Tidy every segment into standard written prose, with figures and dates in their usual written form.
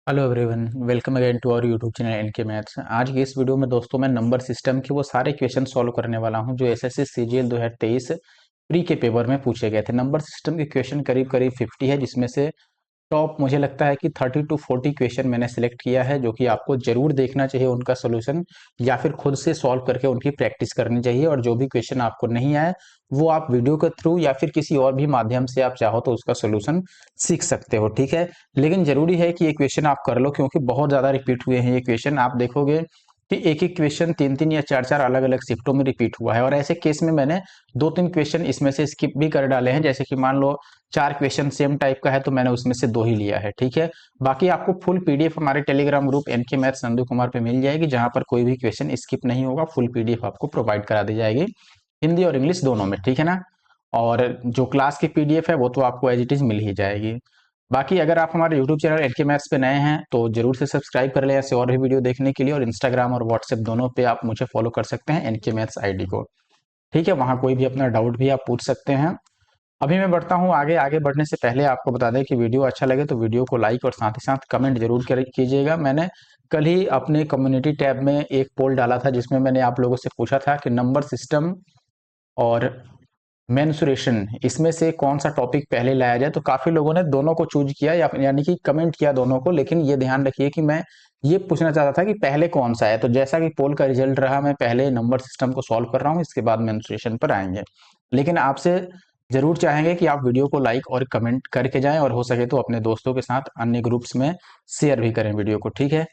Hello everyone, welcome again to our YouTube channel NK maths. आज की इस video में दोस्तों मैं नंबर सिस्टम के वो सारे क्वेश्चन सॉल्व करने वाला हूं जो एसएससी सीजीएल 2023 प्री के पेपर में पूछे गए थे। नंबर सिस्टम के क्वेश्चन करीब करीब 50 है, जिसमें से टॉप मुझे लगता है कि 30 टू 40 क्वेश्चन मैंने सिलेक्ट किया है, जो कि आपको जरूर देखना चाहिए उनका सोल्यूशन, या फिर खुद से सॉल्व करके उनकी प्रैक्टिस करनी चाहिए। और जो भी क्वेश्चन आपको नहीं आए वो आप वीडियो के थ्रू या फिर किसी और भी माध्यम से आप चाहो तो उसका सोल्यूशन सीख सकते हो, ठीक है। लेकिन जरूरी है कि ये क्वेश्चन आप कर लो, क्योंकि बहुत ज्यादा रिपीट हुए हैं ये क्वेश्चन। आप देखोगे कि एक एक क्वेश्चन तीन तीन या चार चार अलग अलग शिफ्टों में रिपीट हुआ है, और ऐसे केस में मैंने दो तीन क्वेश्चन इसमें से स्किप भी कर डाले हैं। जैसे कि मान लो चार क्वेश्चन सेम टाइप का है तो मैंने उसमें से दो ही लिया है, ठीक है। बाकी आपको फुल पीडीएफ हमारे Telegram group NK maths Nandu Kumar पे मिल जाएगी, जहां पर कोई भी क्वेश्चन स्किप नहीं होगा। फुल पीडीएफ आपको प्रोवाइड करा दी जाएगी, हिंदी और इंग्लिश दोनों में, ठीक है ना। और जो क्लास की पीडीएफ है वो तो आपको एज इट इज मिल ही जाएगी। बाकी अगर आप हमारे यूट्यूब चैनल एनके मैथ्स पे नए हैं तो जरूर से सब्सक्राइब कर लें ऐसे और भी वीडियो देखने के लिए। और इंस्टाग्राम और व्हाट्सएप दोनों पे आप मुझे फॉलो कर सकते हैं एनके मैथ्स आईडी को, ठीक है। वहां कोई भी अपना डाउट भी आप पूछ सकते हैं। अभी मैं बढ़ता हूँ आगे। आगे बढ़ने से पहले आपको बता दें कि वीडियो अच्छा लगे तो वीडियो को लाइक और साथ ही साथ कमेंट जरूर कीजिएगा। मैंने कल ही अपने कम्युनिटी टैब में एक पोल डाला था, जिसमें मैंने आप लोगों से पूछा था कि नंबर सिस्टम और मेंसुरेशन इसमें से कौन सा टॉपिक पहले लाया जाए। तो काफी लोगों ने दोनों को चूज किया, यानी कि कमेंट किया दोनों को। लेकिन ये ध्यान रखिए कि मैं ये पूछना चाहता था कि पहले कौन सा है। तो जैसा कि पोल का रिजल्ट रहा, मैं पहले नंबर सिस्टम को सॉल्व कर रहा हूँ, इसके बाद मेंसुरेशन पर आएंगे। लेकिन आपसे जरूर चाहेंगे कि आप वीडियो को लाइक और कमेंट करके जाएं, और हो सके तो अपने दोस्तों के साथ अन्य ग्रुप्स में शेयर भी करें वीडियो को, ठीक है।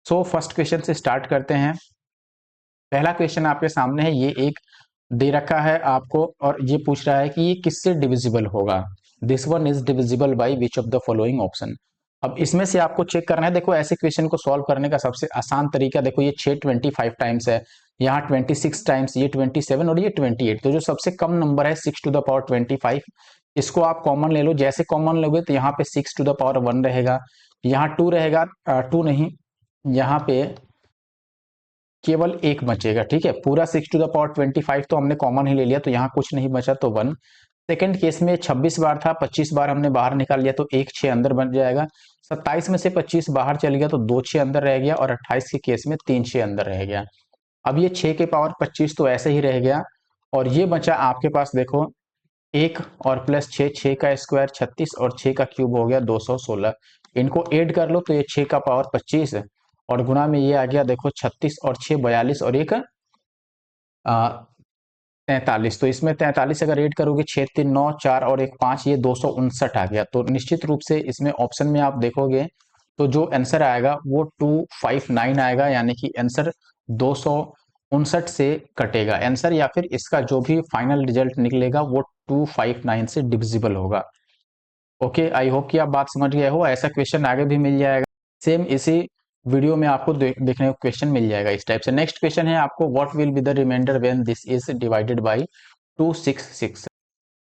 सो फर्स्ट क्वेश्चन से स्टार्ट करते हैं। पहला क्वेश्चन आपके सामने है, ये एक दे रखा है आपको और ये पूछ रहा है कि ये किससे डिविजिबल होगा। This one is divisible by which of the following option. अब इसमें से आपको चेक करना है। देखो, ऐसे क्वेश्चन को सॉल्व करने का सबसे आसान तरीका, देखो ये 6 25 टाइम्स है, यहाँ 26 टाइम्स, ये 27 और ये 28। तो जो सबसे कम नंबर है 6 टू द पावर 25, इसको आप कॉमन ले लो। जैसे कॉमन लोगे तो यहाँ पे 6 टू द पावर 1 रहेगा, यहाँ 2 रहेगा, 2 नहीं, यहाँ पे केवल एक बचेगा, ठीक है। पूरा 6 टू द पावर 25 तो हमने कॉमन ही ले लिया, तो यहाँ कुछ नहीं बचा, तो 1। सेकंड केस में 26 बार था, 25 बार हमने बाहर निकाल लिया तो एक 6 अंदर बन जाएगा। 27 में से 25 बाहर चल गया तो 2 6 अंदर रह गया, और 28 के केस में 3 6 अंदर रह गया। अब ये 6 के पावर 25 तो ऐसे ही रह गया, और ये बचा आपके पास, देखो, एक और प्लस 6, 6 का स्क्वायर 36 और 6 का क्यूब हो गया 216। इनको ऐड कर लो तो ये 6 का पावर 25 और गुणा में ये आ गया, देखो, 36 और 6 42 और एक 43। तो इसमें 43 अगर ऐड करोगे, 6 3 9 4 और एक 5, ये 259 आ गया। तो निश्चित रूप से इसमें ऑप्शन में आप देखोगे तो जो आंसर आएगा वो 259 आएगा, यानी कि आंसर 259 से कटेगा आंसर, या फिर इसका जो भी फाइनल रिजल्ट निकलेगा वो 259 से डिविजिबल होगा। ओके, आई होप कि आप बात समझ गए हो। ऐसा क्वेश्चन आगे भी मिल जाएगा, सेम इसी वीडियो में आपको देखने को क्वेश्चन मिल जाएगा इस टाइप से। नेक्स्ट क्वेश्चन है आपको, what will be the reminder when this is divided by 266।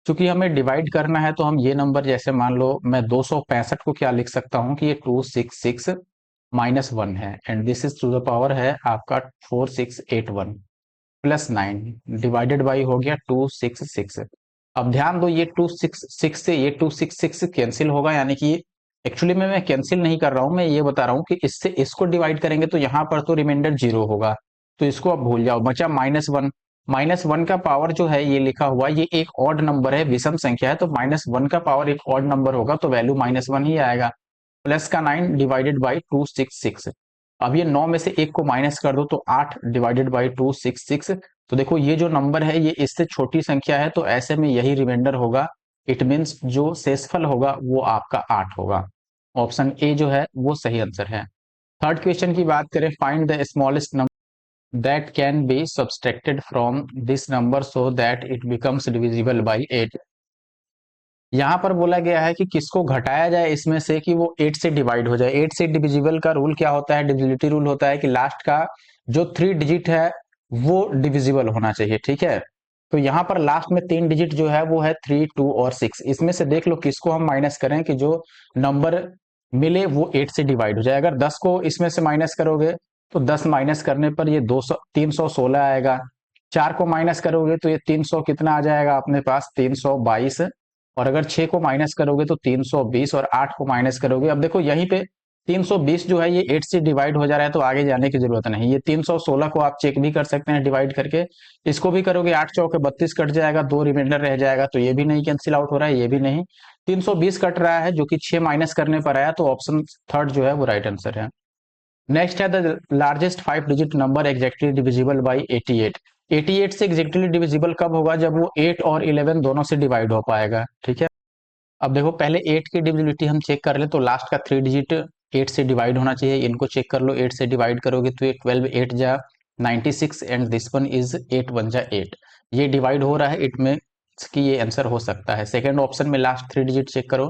चूंकि हमें डिवाइड करना है तो हम ये नंबर, जैसे मान लो मैं 265 को क्या लिख सकता हूँ कि ये 266 माइनस 1 है, and this is to the power है आपका 4681 प्लस 9 डिवाइडेड बाई हो गया 266। अब ध्यान दो, ये 266 से ये 266 कैंसिल होगा, यानी कि एक्चुअली में मैं कैंसिल नहीं कर रहा हूं, मैं ये बता रहा हूं कि इससे इसको डिवाइड करेंगे तो यहां पर तो रिमाइंडर 0 होगा, तो इसको अब भूल जाओ। बचा -1। -1 का पावर जो है ये लिखा हुआ, ये एक ऑड नंबर है, विषम संख्या है, तो -1 का पावर एक ऑड नंबर होगा तो वैल्यू -1 ही आएगा। प्लस का 9 डिवाइडेड बाई 266। अब ये 9 में से एक को माइनस कर दो तो 8 डिवाइडेड बाई 266। तो देखो ये जो नंबर है ये इससे छोटी संख्या है, तो ऐसे में यही रिमाइंडर होगा। इट मीन्स जो शेषफल होगा वो आपका 8 होगा। ऑप्शन ए जो है वो सही आंसर है। थर्ड क्वेश्चन की बात करें, find the smallest number that can be subtracted from this number so that it becomes divisible by 8। यहाँ पर बोला गया है कि किसको घटाया जाए इसमें से कि वो 8 से डिवाइड हो जाए। 8 से डिविजिबल का रूल क्या होता है, डिविजिबिलिटी रूल होता है कि लास्ट का जो 3 डिजिट है वो डिविजिबल होना चाहिए, ठीक है। तो यहाँ पर लास्ट में 3 डिजिट जो है वो है 3 2 और 6। इसमें से देख लो किसको हम माइनस करें कि जो नंबर मिले वो 8 से डिवाइड हो जाए। अगर 10 को इसमें से माइनस करोगे तो 10 माइनस करने पर ये 200 316 आएगा। 4 को माइनस करोगे तो ये 300 कितना आ जाएगा अपने पास, 322। और अगर 6 को माइनस करोगे तो 320, और 8 को माइनस करोगे, अब देखो यहीं पे 320 जो है ये 8 से डिवाइड हो जा रहा है, तो आगे जाने की जरूरत नहीं। ये 316 को आप चेक भी कर सकते हैं डिवाइड करके। इसको भी करोगे 8 चौके 32 कट जाएगा, 2 रिमाइंडर रह जाएगा, तो ये भी नहीं कैंसिल आउट हो रहा है, ये भी नहीं। 320 कट रहा है जो कि 6 माइनस करने पर आया, तो ऑप्शन थर्ड जो है वो राइट आंसर है। नेक्स्ट है the largest 5 digit number exactly divisible by 88। 88 से एग्जैक्टली डिविजिबल कब होगा? जब वो 8 और 11 दोनों से डिवाइड हो पाएगा। ठीक है, अब देखो पहले 8 की डिविजिबिलिटी हम चेक कर ले, तो लास्ट का 3 डिजिट 8 से डिवाइड होना चाहिए। इनको चेक कर लो, 8 से डिवाइड करोगे तो ये 12 8 जा 96 एंड दिस वन इज 8 1 जा 8। ये डिवाइड हो रहा है, इट में कि ये आंसर हो सकता है। सेकंड ऑप्शन में लास्ट 3 डिजिट चेक करो,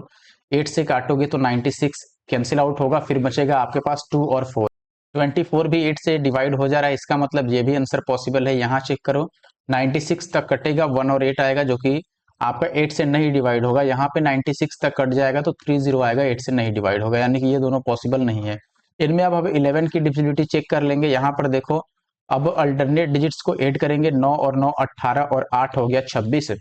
8 से काटोगे तो 96 कैंसिल आउट होगा, फिर बचेगा आपके पास 2 और 4। 24 भी 8 से डिवाइड हो जा रहा है, इसका मतलब ये भी आंसर पॉसिबल है। यहाँ चेक करो, 96 तक कटेगा, 1 और 8 आएगा जो कि आपका 8 से नहीं डिवाइड होगा। यहाँ पे 96 तक कट जाएगा तो 30 आएगा, 8 से नहीं डिवाइड होगा, यानी कि ये दोनों पॉसिबल नहीं है। इनमें अब हम 11 की डिविजिबिलिटी चेक कर लेंगे। यहाँ पर देखो, अब अल्टरनेट डिजिट्स को ऐड करेंगे, 9 और 9 18 और 8 हो गया 26।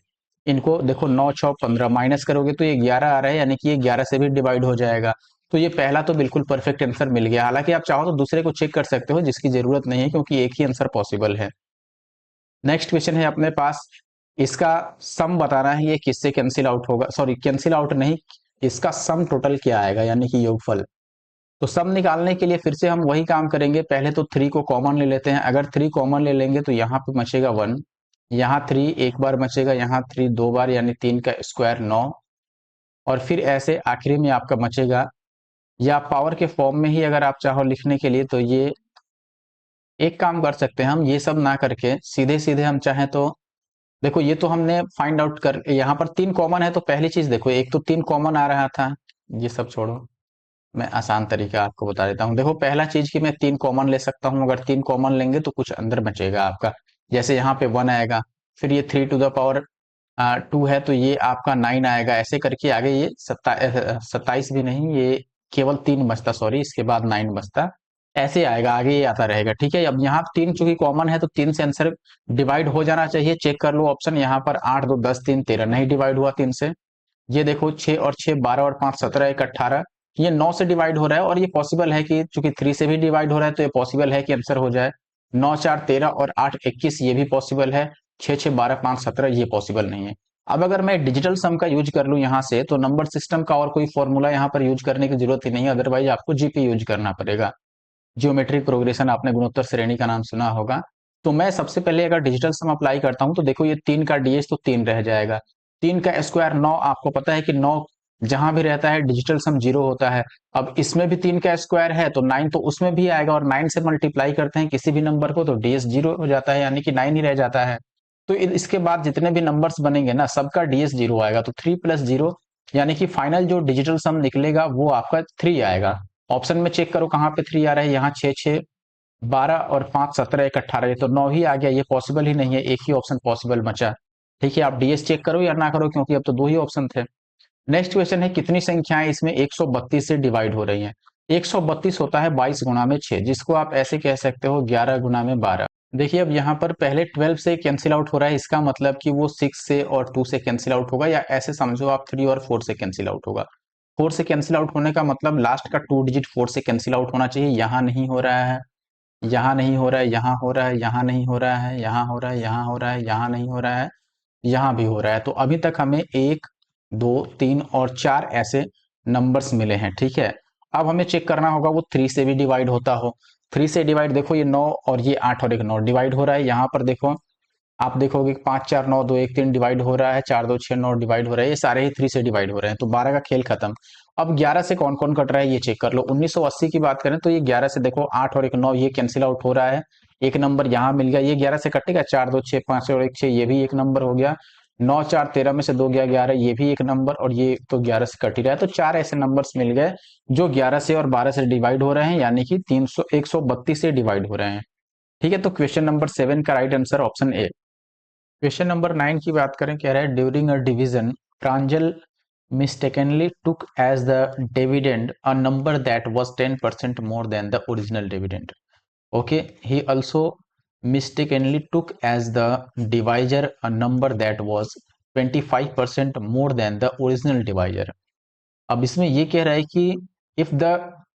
इनको देखो 9 6 15 माइनस करोगे तो ये 11 आ रहा है, यानी कि ये 11 से भी डिवाइड हो जाएगा। तो ये पहला तो बिल्कुल परफेक्ट आंसर मिल गया। हालांकि आप चाहो तो दूसरे को चेक कर सकते हो, जिसकी जरूरत नहीं है क्योंकि एक ही आंसर पॉसिबल है। नेक्स्ट क्वेश्चन है अपने पास, इसका सम बताना है, ये किससे कैंसिल आउट होगा, सॉरी कैंसिल आउट नहीं, इसका सम टोटल क्या आएगा, यानी कि योगफल। तो सम निकालने के लिए फिर से हम वही काम करेंगे, पहले तो 3 को कॉमन ले लेते हैं। अगर 3 कॉमन ले लेंगे तो यहाँ पे बचेगा 1, यहाँ 3 एक बार बचेगा, यहाँ 3 दो बार, यानी 3 का स्क्वायर 9, और फिर ऐसे आखिरी में आपका बचेगा, या पावर के फॉर्म में ही अगर आप चाहो लिखने के लिए तो ये एक काम कर सकते हैं हम, ये सब ना करके सीधे सीधे हम चाहें तो देखो, ये तो हमने फाइंड आउट कर, यहाँ पर 3 कॉमन है, तो पहली चीज देखो, एक तो 3 कॉमन आ रहा था, ये सब छोड़ो, मैं आसान तरीका आपको बता देता हूँ। देखो पहला चीज कि मैं 3 कॉमन ले सकता हूँ, अगर 3 कॉमन लेंगे तो कुछ अंदर बचेगा आपका, जैसे यहाँ पे 1 आएगा, फिर ये 3 टू द पावर 2 है तो ये आपका 9 आएगा, ऐसे करके आगे ये 27 भी नहीं, ये केवल 3 बचता, सॉरी, इसके बाद 9 बचता, ऐसे आएगा, आगे ये आता रहेगा। ठीक है, अब यहाँ 3 चूंकि कॉमन है तो 3 से आंसर डिवाइड हो जाना चाहिए। चेक कर लो ऑप्शन, यहाँ पर 8 2 10 3 13 नहीं डिवाइड हुआ 3 से। ये देखो 6 और 6 12 और 5 17 1 18, ये 9 से डिवाइड हो रहा है, और ये पॉसिबल है कि चूंकि 3 से भी डिवाइड हो रहा है तो ये पॉसिबल है कि आंसर हो जाए। 9 4 13 और 8 21, ये भी पॉसिबल है। 6 6 12 5 17, ये पॉसिबल नहीं है। अब अगर मैं डिजिटल सम का यूज कर लूं यहाँ से, तो नंबर सिस्टम का और कोई फॉर्मूला यहाँ पर यूज करने की जरूरत ही नहीं है, अदरवाइज आपको जीपी यूज करना पड़ेगा। जियोमेट्रिक प्रोग्रेशन, आपने गुणोत्तर श्रेणी का नाम सुना होगा। तो मैं सबसे पहले अगर डिजिटल सम अप्लाई करता हूं तो देखो, ये 3 का डीएस तो 3 रह जाएगा, 3 का स्क्वायर 9, आपको पता है कि 9 जहां भी रहता है डिजिटल सम 0 होता है। अब इसमें भी 3 का स्क्वायर है तो 9 तो उसमें भी आएगा, और 9 से मल्टीप्लाई करते हैं किसी भी नंबर को तो डीएस 0 हो जाता है, यानी कि 9 ही रह जाता है। तो इसके बाद जितने भी नंबर्स बनेंगे ना, सबका डीएस 0 आएगा, तो 3 प्लस 0, यानी कि फाइनल जो डिजिटल सम निकलेगा वो आपका 3 आएगा। ऑप्शन में चेक करो कहाँ पे 3 आ रहा है, यहाँ 6 6 12 और 5 17 1 18, ये तो 9 ही आ गया, ये पॉसिबल ही नहीं है, एक ही ऑप्शन पॉसिबल बचा। ठीक है, आप डीएस चेक करो या ना करो, क्योंकि अब तो 2 ही ऑप्शन थे। नेक्स्ट क्वेश्चन है, कितनी संख्याएं इसमें 132 से डिवाइड हो रही हैं? 132 होता है 22 गुना में 6, जिसको आप ऐसे कह सकते हो 11 गुना में 12। देखिए अब यहाँ पर पहले 12 से कैंसिल आउट हो रहा है, इसका मतलब कि वो 6 से और 2 से कैंसिल आउट होगा, या ऐसे समझो आप 3 और 4 से कैंसिल आउट होगा। 4 से कैंसिल आउट होने का मतलब लास्ट का 2 डिजिट 4 से कैंसिल आउट होना चाहिए, यहाँ नहीं हो रहा है, यहाँ नहीं हो रहा है, यहाँ हो रहा है, यहाँ नहीं हो रहा है, यहाँ हो रहा है, यहाँ हो रहा है, यहाँ नहीं हो रहा है, यहाँ भी हो रहा है। तो अभी तक हमें 1 2 3 और 4 ऐसे नंबर्स मिले हैं। ठीक है, अब हमें चेक करना होगा वो 3 से भी डिवाइड होता हो। 3 से डिवाइड देखो, ये 9 और ये 8 और एक 9 डिवाइड हो रहा है, यहाँ पर देखो आप देखोगे 5 4 9 2 1 3 डिवाइड हो रहा है, 4 2 6 9 डिवाइड हो रहा है, ये सारे ही 3 से डिवाइड हो रहे हैं, तो 12 का खेल खत्म। अब 11 से कौन कौन कट रहा है ये चेक कर लो। 1980 की बात करें तो ये 11 से देखो 8 और एक 9 ये कैंसिल आउट हो रहा है, एक नंबर यहाँ मिल गया, ये 11 से कटेगा, 4 2 6 5 और एक 6, ये भी एक नंबर हो गया। 9 4 13 में से 2 गया 11, ये भी एक नंबर, और ये तो 11 से कट ही रहा है, तो 4 ऐसे नंबर्स मिल गए जो 11 से और 12 से डिवाइड हो रहे हैं, यानी कि 300 132 से डिवाइड हो रहे हैं। ठीक है, तो क्वेश्चन नंबर 7 का right answer option A. Question number 9 की बात करें, कह रहा है during a division Pranjal mistakenly took as the dividend a number that was 10% more than the original dividend. Okay, he also mistakenly took as the divisor a number that was 25% more than the original divisor. अब इसमें ये कह रहा है कि if the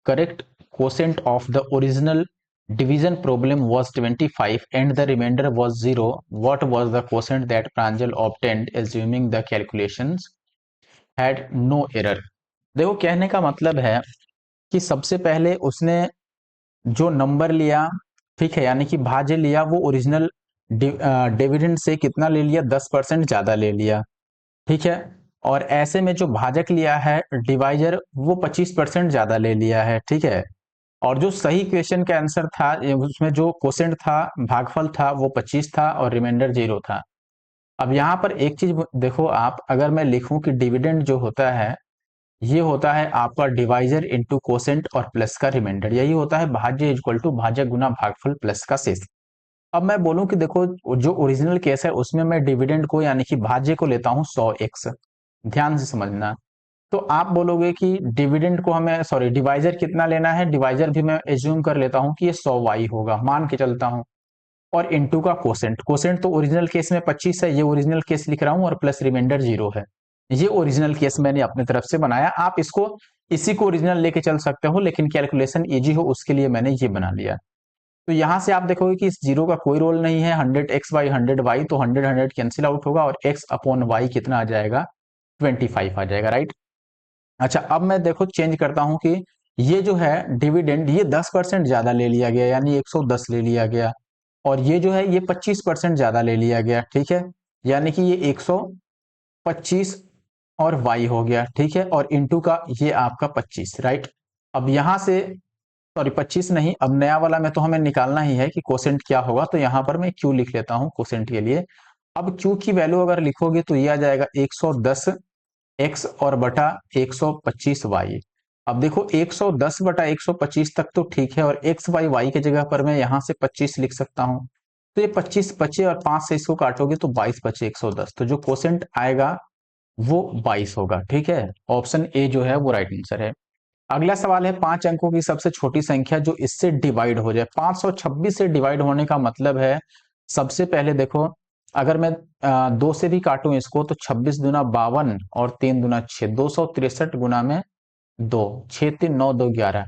correct quotient of the original division problem was 25 and the remainder was 0, what was the quotient that Pranjal obtained assuming the calculations had no error? देखो कहने का मतलब है कि सबसे पहले उसने जो नंबर लिया, ठीक है, यानी कि भाज्य लिया, वो ओरिजिनल डिविडेंड से कितना ले लिया, 10% ज्यादा ले लिया, ठीक है। और ऐसे में जो भाजक लिया है डिवाइजर, वो 25% ज्यादा ले लिया है, ठीक है। और जो सही क्वेश्चन का आंसर था, उसमें जो क्वोशेंट था, भागफल था, वो 25 था और रिमाइंडर 0 था। अब यहाँ पर एक चीज देखो आप, अगर मैं लिखूं कि डिविडेंड जो होता है, ये होता है आपका डिवाइजर इंटू क्वोशेंट और प्लस का रिमाइंडर, यही होता है भाज्य इक्वल टू भाजक गुना भागफल प्लस का शेष। अब मैं बोलूं कि देखो जो ओरिजिनल केस है उसमें मैं डिविडेंड को यानी कि भाज्य को लेता हूं 100x, ध्यान से समझना। तो आप बोलोगे कि डिविडेंड को हमें, सॉरी, डिवाइजर कितना लेना है, डिवाइजर भी मैं एज्यूम कर लेता हूं कि ये 100y होगा, मान के चलता हूं। और इनटू का कोसेंट, कोसेंट तो ओरिजिनल केस में 25 है, ये ओरिजिनल केस लिख रहा हूं, और प्लस रिमाइंडर 0 है। ये ओरिजिनल केस मैंने अपनी तरफ से बनाया, आप इसको इसी को ओरिजिनल लेके चल सकते हो, लेकिन कैलकुलेशन इजी हो उसके लिए मैंने ये बना लिया। तो यहां से आप देखोगे कि इस जीरो का कोई रोल नहीं है, 100x/100y, 100y, तो 100 कैंसिल आउट होगा और x अपॉन वाई कितना आ जाएगा, 25 आ जाएगा, राइट। अच्छा, अब मैं देखो चेंज करता हूं कि ये जो है डिविडेंड, ये 10% ज्यादा ले लिया गया, यानी 110 ले लिया गया, और ये जो है ये 25% ज्यादा ले लिया गया, ठीक है, यानी कि ये 125 और वाई हो गया, ठीक है, और इंटू का ये आपका 25, राइट। अब यहां से, सॉरी 25 नहीं, अब नया वाला में तो हमें निकालना ही है कि कोसेंट क्या होगा, तो यहां पर मैं क्यू लिख लेता हूं कोसेंट के लिए। अब क्यू की वैल्यू अगर लिखोगे तो ये आ जाएगा 110 एक्स और बटा 125 वाई। अब देखो 110 बटा 125 तक तो ठीक है, और एक्स वाई, वाई की जगह पर मैं यहां से 25 लिख सकता हूं, तो ये 25 बचे और 5 से इसको काटोगे तो 22 बचे 110, तो जो कोसेंट आएगा वो 22 होगा, ठीक है। ऑप्शन ए जो है वो राइट आंसर है। अगला सवाल है 5 अंकों की सबसे छोटी संख्या जो इससे डिवाइड हो जाए। 526 से डिवाइड होने का मतलब है, सबसे पहले देखो, अगर मैं 2 से भी काटूं इसको तो 26 दूना 52 और 3 दूना 6, 263 गुना में 2, 6 3 9 2 11।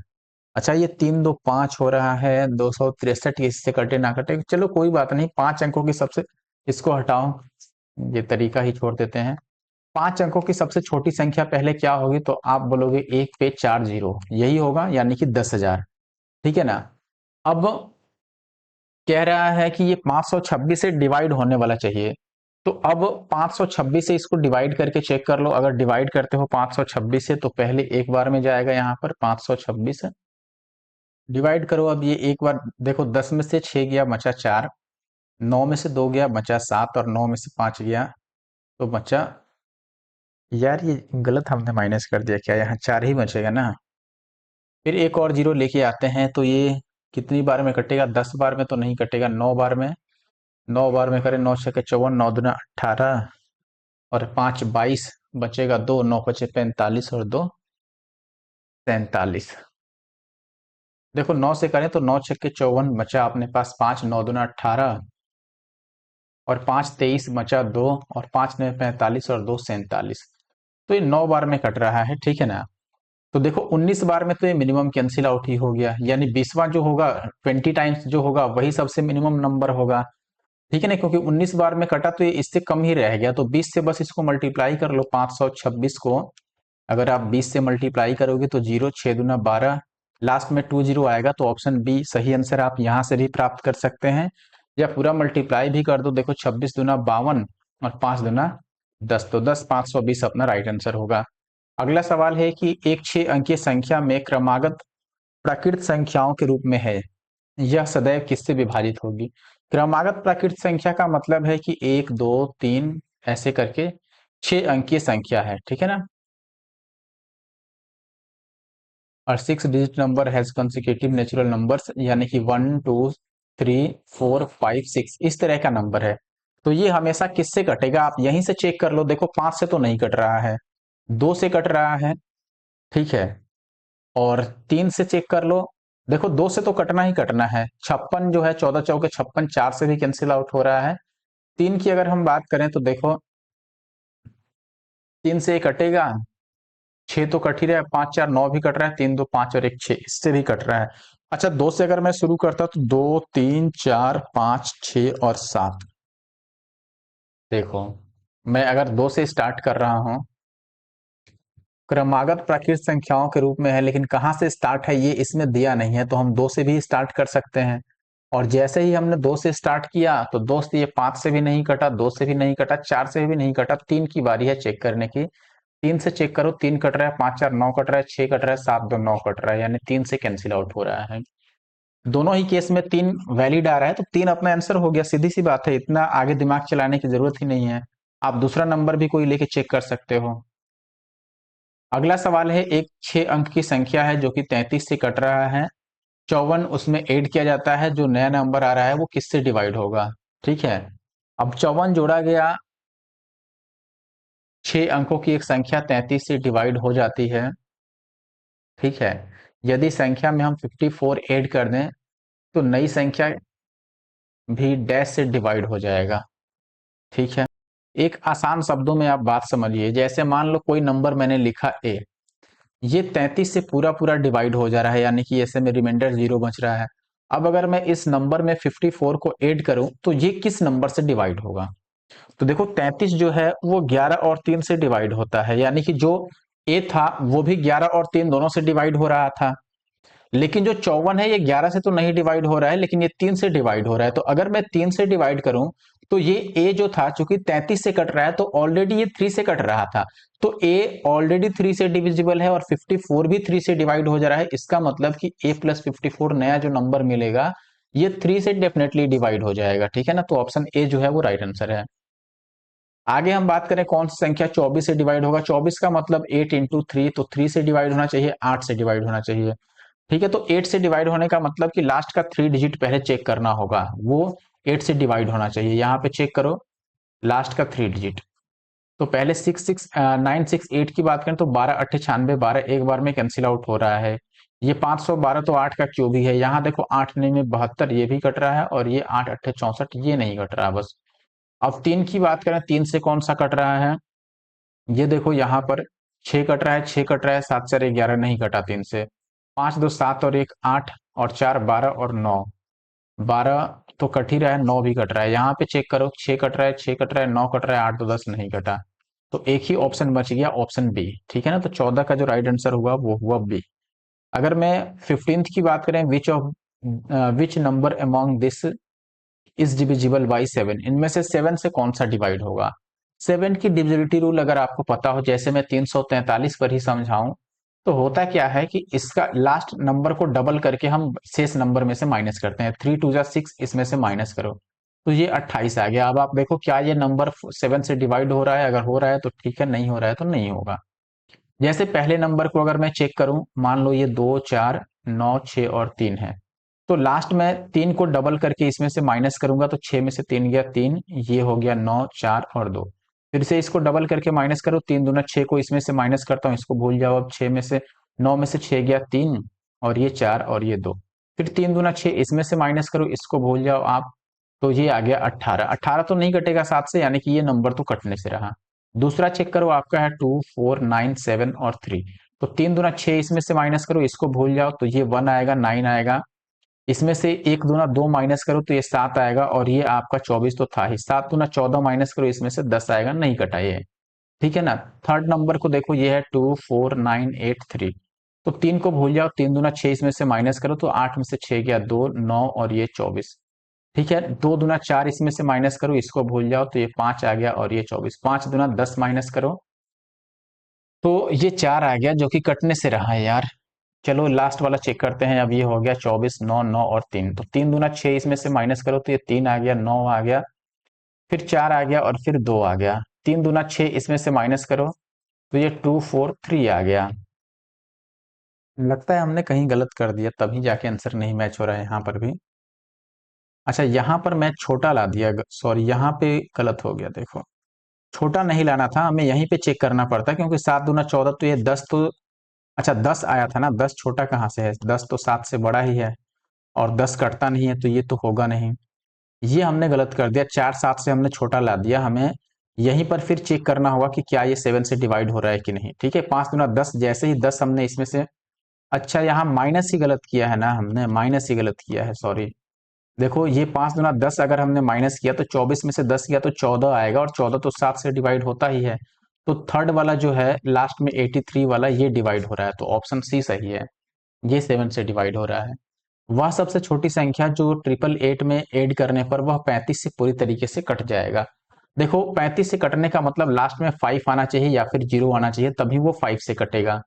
अच्छा, ये 3 2 5 हो रहा है, 263 इससे कटे ना कटे, चलो कोई बात नहीं, 5 अंकों की सबसे, इसको हटाओ, ये तरीका ही छोड़ देते हैं। 5 अंकों की सबसे छोटी संख्या पहले क्या होगी, तो आप बोलोगे 1 पे 4 जीरो, यही होगा, यानी कि 10,000, ठीक है ना। अब कह रहा है कि ये 526 से डिवाइड होने वाला चाहिए, तो अब 526 से इसको डिवाइड करके चेक कर लो। अगर डिवाइड करते हो 526 से तो पहले एक बार में जाएगा, यहाँ पर 526 डिवाइड करो। अब ये एक बार देखो, 10 में से 6 गया बचा 4, 9 में से 2 गया बचा 7, और 9 में से 5 गया तो बचा, यार ये गलत हमने माइनस कर दिया क्या, यहाँ 4 ही बचेगा ना। फिर एक और जीरो लेके आते हैं, तो ये कितनी बार में कटेगा, 10 बार में तो नहीं कटेगा, 9 बार में। 9 बार में करें, 9 छके 54, 9 दूना 18 और 5 22, बचेगा 2, 9 पचे 45 और 2 47। देखो 9 से करें तो 9 छक्के 54 बचा अपने पास 5, 9 दूना 18 और 5 23 बचा 2, और 5 9 45 और 2 47। तो ये 9 बार में कट रहा है, ठीक है ना। तो देखो 19 बार में तो ये मिनिमम कैंसिल आउट ही हो गया, यानी 20वां जो होगा, 20 टाइम्स जो होगा वही सबसे मिनिमम नंबर होगा, ठीक है ना, क्योंकि 19 बार में कटा तो ये इससे कम ही रह गया, तो 20 से बस इसको मल्टीप्लाई कर लो, 526 को अगर आप 20 से मल्टीप्लाई करोगे तो 0 6 दूना 12, लास्ट में 20 आएगा, तो ऑप्शन बी सही आंसर आप यहां से भी प्राप्त कर सकते हैं, या पूरा मल्टीप्लाई भी कर दो। देखो 26 दूना 52 और 5 दूना 10, तो 10 520 अपना राइट आंसर होगा। अगला सवाल है कि एक 6 अंकीय संख्या में क्रमागत प्राकृत संख्याओं के रूप में है, यह सदैव किससे विभाजित होगी। क्रमागत प्राकृत संख्या का मतलब है कि 1 2 3 ऐसे करके 6 अंकीय संख्या है, ठीक है ना। और 6 digit number has consecutive natural numbers, यानी कि 1 2 3 4 5 6 इस तरह का नंबर है। तो ये हमेशा किससे कटेगा, आप यहीं से चेक कर लो। देखो 5 से तो नहीं कट रहा है, 2 से कट रहा है, ठीक है, और 3 से चेक कर लो। देखो 2 से तो कटना ही कटना है, 56 जो है 14 चौके 56, 4 से भी कैंसिल आउट हो रहा है। 3 की अगर हम बात करें तो देखो 3 से ये कटेगा, 6 तो कट ही रहा है, 5 4 9 भी कट रहा है, 3 2 5 और 1 6, इससे भी कट रहा है। अच्छा 2 से अगर मैं शुरू करता तो 2 3 4 5 6 और 7। देखो मैं अगर 2 से स्टार्ट कर रहा हूं, क्रमागत प्राकृत संख्याओं के रूप में है, लेकिन कहाँ से स्टार्ट है ये इसमें दिया नहीं है, तो हम 2 से भी स्टार्ट कर सकते हैं। और जैसे ही हमने 2 से स्टार्ट किया तो दोस्त ये 5 से भी नहीं कटा, 2 से भी नहीं कटा, 4 से भी नहीं कटा, 3 की बारी है चेक करने की। 3 से चेक करो, 3 कट रहा है, 5 4 9 कट रहा है, 6 कट रहा है, 7 2 9 कट रहा है, यानी 3 से कैंसिल आउट हो रहा है। दोनों ही केस में 3 वैलिड आ रहा है, तो 3 अपना आंसर हो गया। सीधी सी बात है, इतना आगे दिमाग चलाने की जरूरत ही नहीं है। आप दूसरा नंबर भी कोई लेके चेक कर सकते हो। अगला सवाल है, एक 6 अंक की संख्या है जो कि 33 से कट रहा है, 54 उसमें ऐड किया जाता है, जो नया नंबर आ रहा है वो किससे डिवाइड होगा। ठीक है, अब 54 जोड़ा गया, 6 अंकों की एक संख्या 33 से डिवाइड हो जाती है। ठीक है, यदि संख्या में हम 54 ऐड कर दें तो नई संख्या भी डैश से डिवाइड हो जाएगा। ठीक है, एक आसान शब्दों में आप बात समझिए, जैसे मान लो कोई नंबर मैंने लिखा ए, ये 33 से पूरा पूरा डिवाइड हो जा रहा है, यानी कि ऐसे में रिमाइंडर 0 बच रहा है। अब अगर मैं इस नंबर में 54 को ऐड करूं तो ये किस नंबर से डिवाइड होगा। तो देखो 33 जो है वो 11 और 3 से डिवाइड होता है, यानी कि जो ए था वो भी 11 और 3 दोनों से डिवाइड हो रहा था। लेकिन जो 54 है ये 11 से तो नहीं डिवाइड हो रहा है, लेकिन ये 3 से डिवाइड हो रहा है। तो अगर मैं 3 से डिवाइड करूं तो ये ए जो था, चूंकि 33 से कट रहा है तो ऑलरेडी ये 3 से कट रहा था, तो ए ऑलरेडी 3 से डिविजिबल है और 54 भी 3 से डिवाइड हो जा रहा है। इसका मतलब कि ए प्लस 54 नया जो नंबर मिलेगा ये 3 से डेफिनेटली डिवाइड हो जाएगा। ठीक है ना, तो ऑप्शन ए जो है वो राइट आंसर है। आगे हम बात करें कौन सी संख्या 24 से डिवाइड होगा। 24 का मतलब 8 इंटू 3, तो 3 से डिवाइड होना चाहिए, 8 से डिवाइड होना चाहिए। ठीक है, तो 8 से डिवाइड होने का मतलब कि लास्ट का 3 डिजिट पहले चेक करना होगा, वो 8 से डिवाइड होना चाहिए। यहाँ पे चेक करो लास्ट का 3 डिजिट, तो पहले 9698 की बात करें तो 12 8 96, 12 एक बार में कैंसिल आउट हो रहा है। ये 512 तो 8 का क्यूब ही है। यहाँ देखो 8 9 में 72, ये भी कट रहा है, और ये 8 8 64, ये नहीं कट रहा बस। अब 3 की बात करें, 3 से कौन सा कट रहा है, ये देखो यहाँ पर 6 कट रहा है, 6 कट रहा है, 7 4 11 नहीं कटा 3 से, 5 2 7 और 1 8 और 4 12 और 9, 12 तो कट ही रहा है, 9 भी कट रहा है। यहाँ पे चेक करो 6 कट रहा है, 6 कट रहा है, 9 कट रहा है, 8 2 10 नहीं कटा, तो एक ही ऑप्शन बच गया, ऑप्शन बी। ठीक है ना, तो 14 का जो राइट आंसर हुआ वो हुआ बी। अगर मैं 15th की बात करें, which number among this is divisible by 7, इनमें से 7 से कौन सा डिवाइड होगा। 7 की डिविजिबिलिटी रूल अगर आपको पता हो, जैसे मैं 343 पर ही समझाऊं, तो होता क्या है कि इसका लास्ट नंबर को डबल करके हम शेष नंबर में से माइनस करते हैं। 3 2 जा 6, इसमें से माइनस करो तो ये 28 आ गया। अब आप देखो क्या ये नंबर 7 से डिवाइड हो रहा है, अगर हो रहा है तो ठीक है, नहीं हो रहा है तो नहीं होगा। जैसे पहले नंबर को अगर मैं चेक करूं, मान लो ये 2 4 9 6 और 3 है, तो लास्ट में 3 को डबल करके इसमें से माइनस करूंगा तो 6 में से 3 गया 3, ये हो गया 9 4 और 2। फिर से इसको डबल करके माइनस करो, 3 दूना 6 को इसमें से माइनस करता हूं, इसको भूल जाओ। अब 6 में से 9 में से 6 गया 3, और ये 4 और ये 2। फिर 3 दूना 6, इसमें से माइनस करो, इसको भूल जाओ आप, तो ये आ गया 18। 18 तो नहीं कटेगा 7 से, यानी कि ये नंबर तो कटने से रहा। दूसरा चेक करो, आपका है 2 4 9 7 और 3, तो 3 दूना 6, इसमें से माइनस करो, इसको भूल जाओ, तो ये 1 आएगा, 9 आएगा। इसमें से 1 दूना 2 माइनस करो तो ये 7 आएगा, और ये आपका 24 तो था ही। 7 दूना 14 माइनस करो, इसमें से 10 आएगा, नहीं कटा ये। ठीक है ना। थर्ड नंबर को देखो, ये है 2 4 9 8 3, तो 3 को भूल जाओ, 3 दूना 6, इसमें से माइनस करो तो 8 में से 6 गया 2 9 और ये 24। ठीक है, 2 दूना 4, इसमें से माइनस करो, इसको भूल जाओ, तो ये 5 आ गया और ये 24। 5 दूना 10 माइनस करो तो ये 4 आ गया, जो कि कटने से रहा है यार। चलो लास्ट वाला चेक करते हैं। अब ये हो गया 24 9 9 और 3, तो 3 दूना 6, इसमें से माइनस करो तो ये 3 आ गया, 9 आ गया, फिर 4 आ गया और फिर 2 आ गया। 3 दूना 6, इसमें से माइनस करो तो ये 2 4 3 आ गया। लगता है हमने कहीं गलत कर दिया, तभी जाके आंसर नहीं मैच हो रहा है यहाँ पर भी। अच्छा यहाँ पर मैं छोटा ला दिया, सॉरी यहाँ पे गलत हो गया। देखो छोटा नहीं लाना था, हमें यहीं पे चेक करना पड़ता, क्योंकि 7 दूना 14, तो ये 10 तो, अच्छा 10 आया था ना, 10 छोटा कहाँ से है, 10 तो 7 से बड़ा ही है, और 10 कटता नहीं है, तो ये तो होगा नहीं। ये हमने गलत कर दिया, 4 7 से हमने छोटा ला दिया, हमें यहीं पर फिर चेक करना होगा कि क्या ये 7 से डिवाइड हो रहा है कि नहीं। ठीक है, 5 दूना 10, जैसे ही 10 हमने इसमें से, अच्छा यहाँ माइनस ही गलत किया है ना, हमने माइनस ही गलत किया है, सॉरी। देखो ये 5 दूना 10 अगर हमने माइनस किया तो 24 में से 10 किया तो 14 आएगा, और 14 तो 7 से डिवाइड होता ही है। तो थर्ड वाला जो है लास्ट में 83 वाला, ये डिवाइड हो रहा है, तो ऑप्शन सी सही है, ये 7 से डिवाइड हो रहा है। वह सबसे छोटी संख्या जो 888 में ऐड करने पर वह 35 से पूरी तरीके से कट जाएगा। देखो 35 से कटने का मतलब लास्ट में 5 आना चाहिए या फिर 0 आना चाहिए, तभी वो 5 से कटेगा।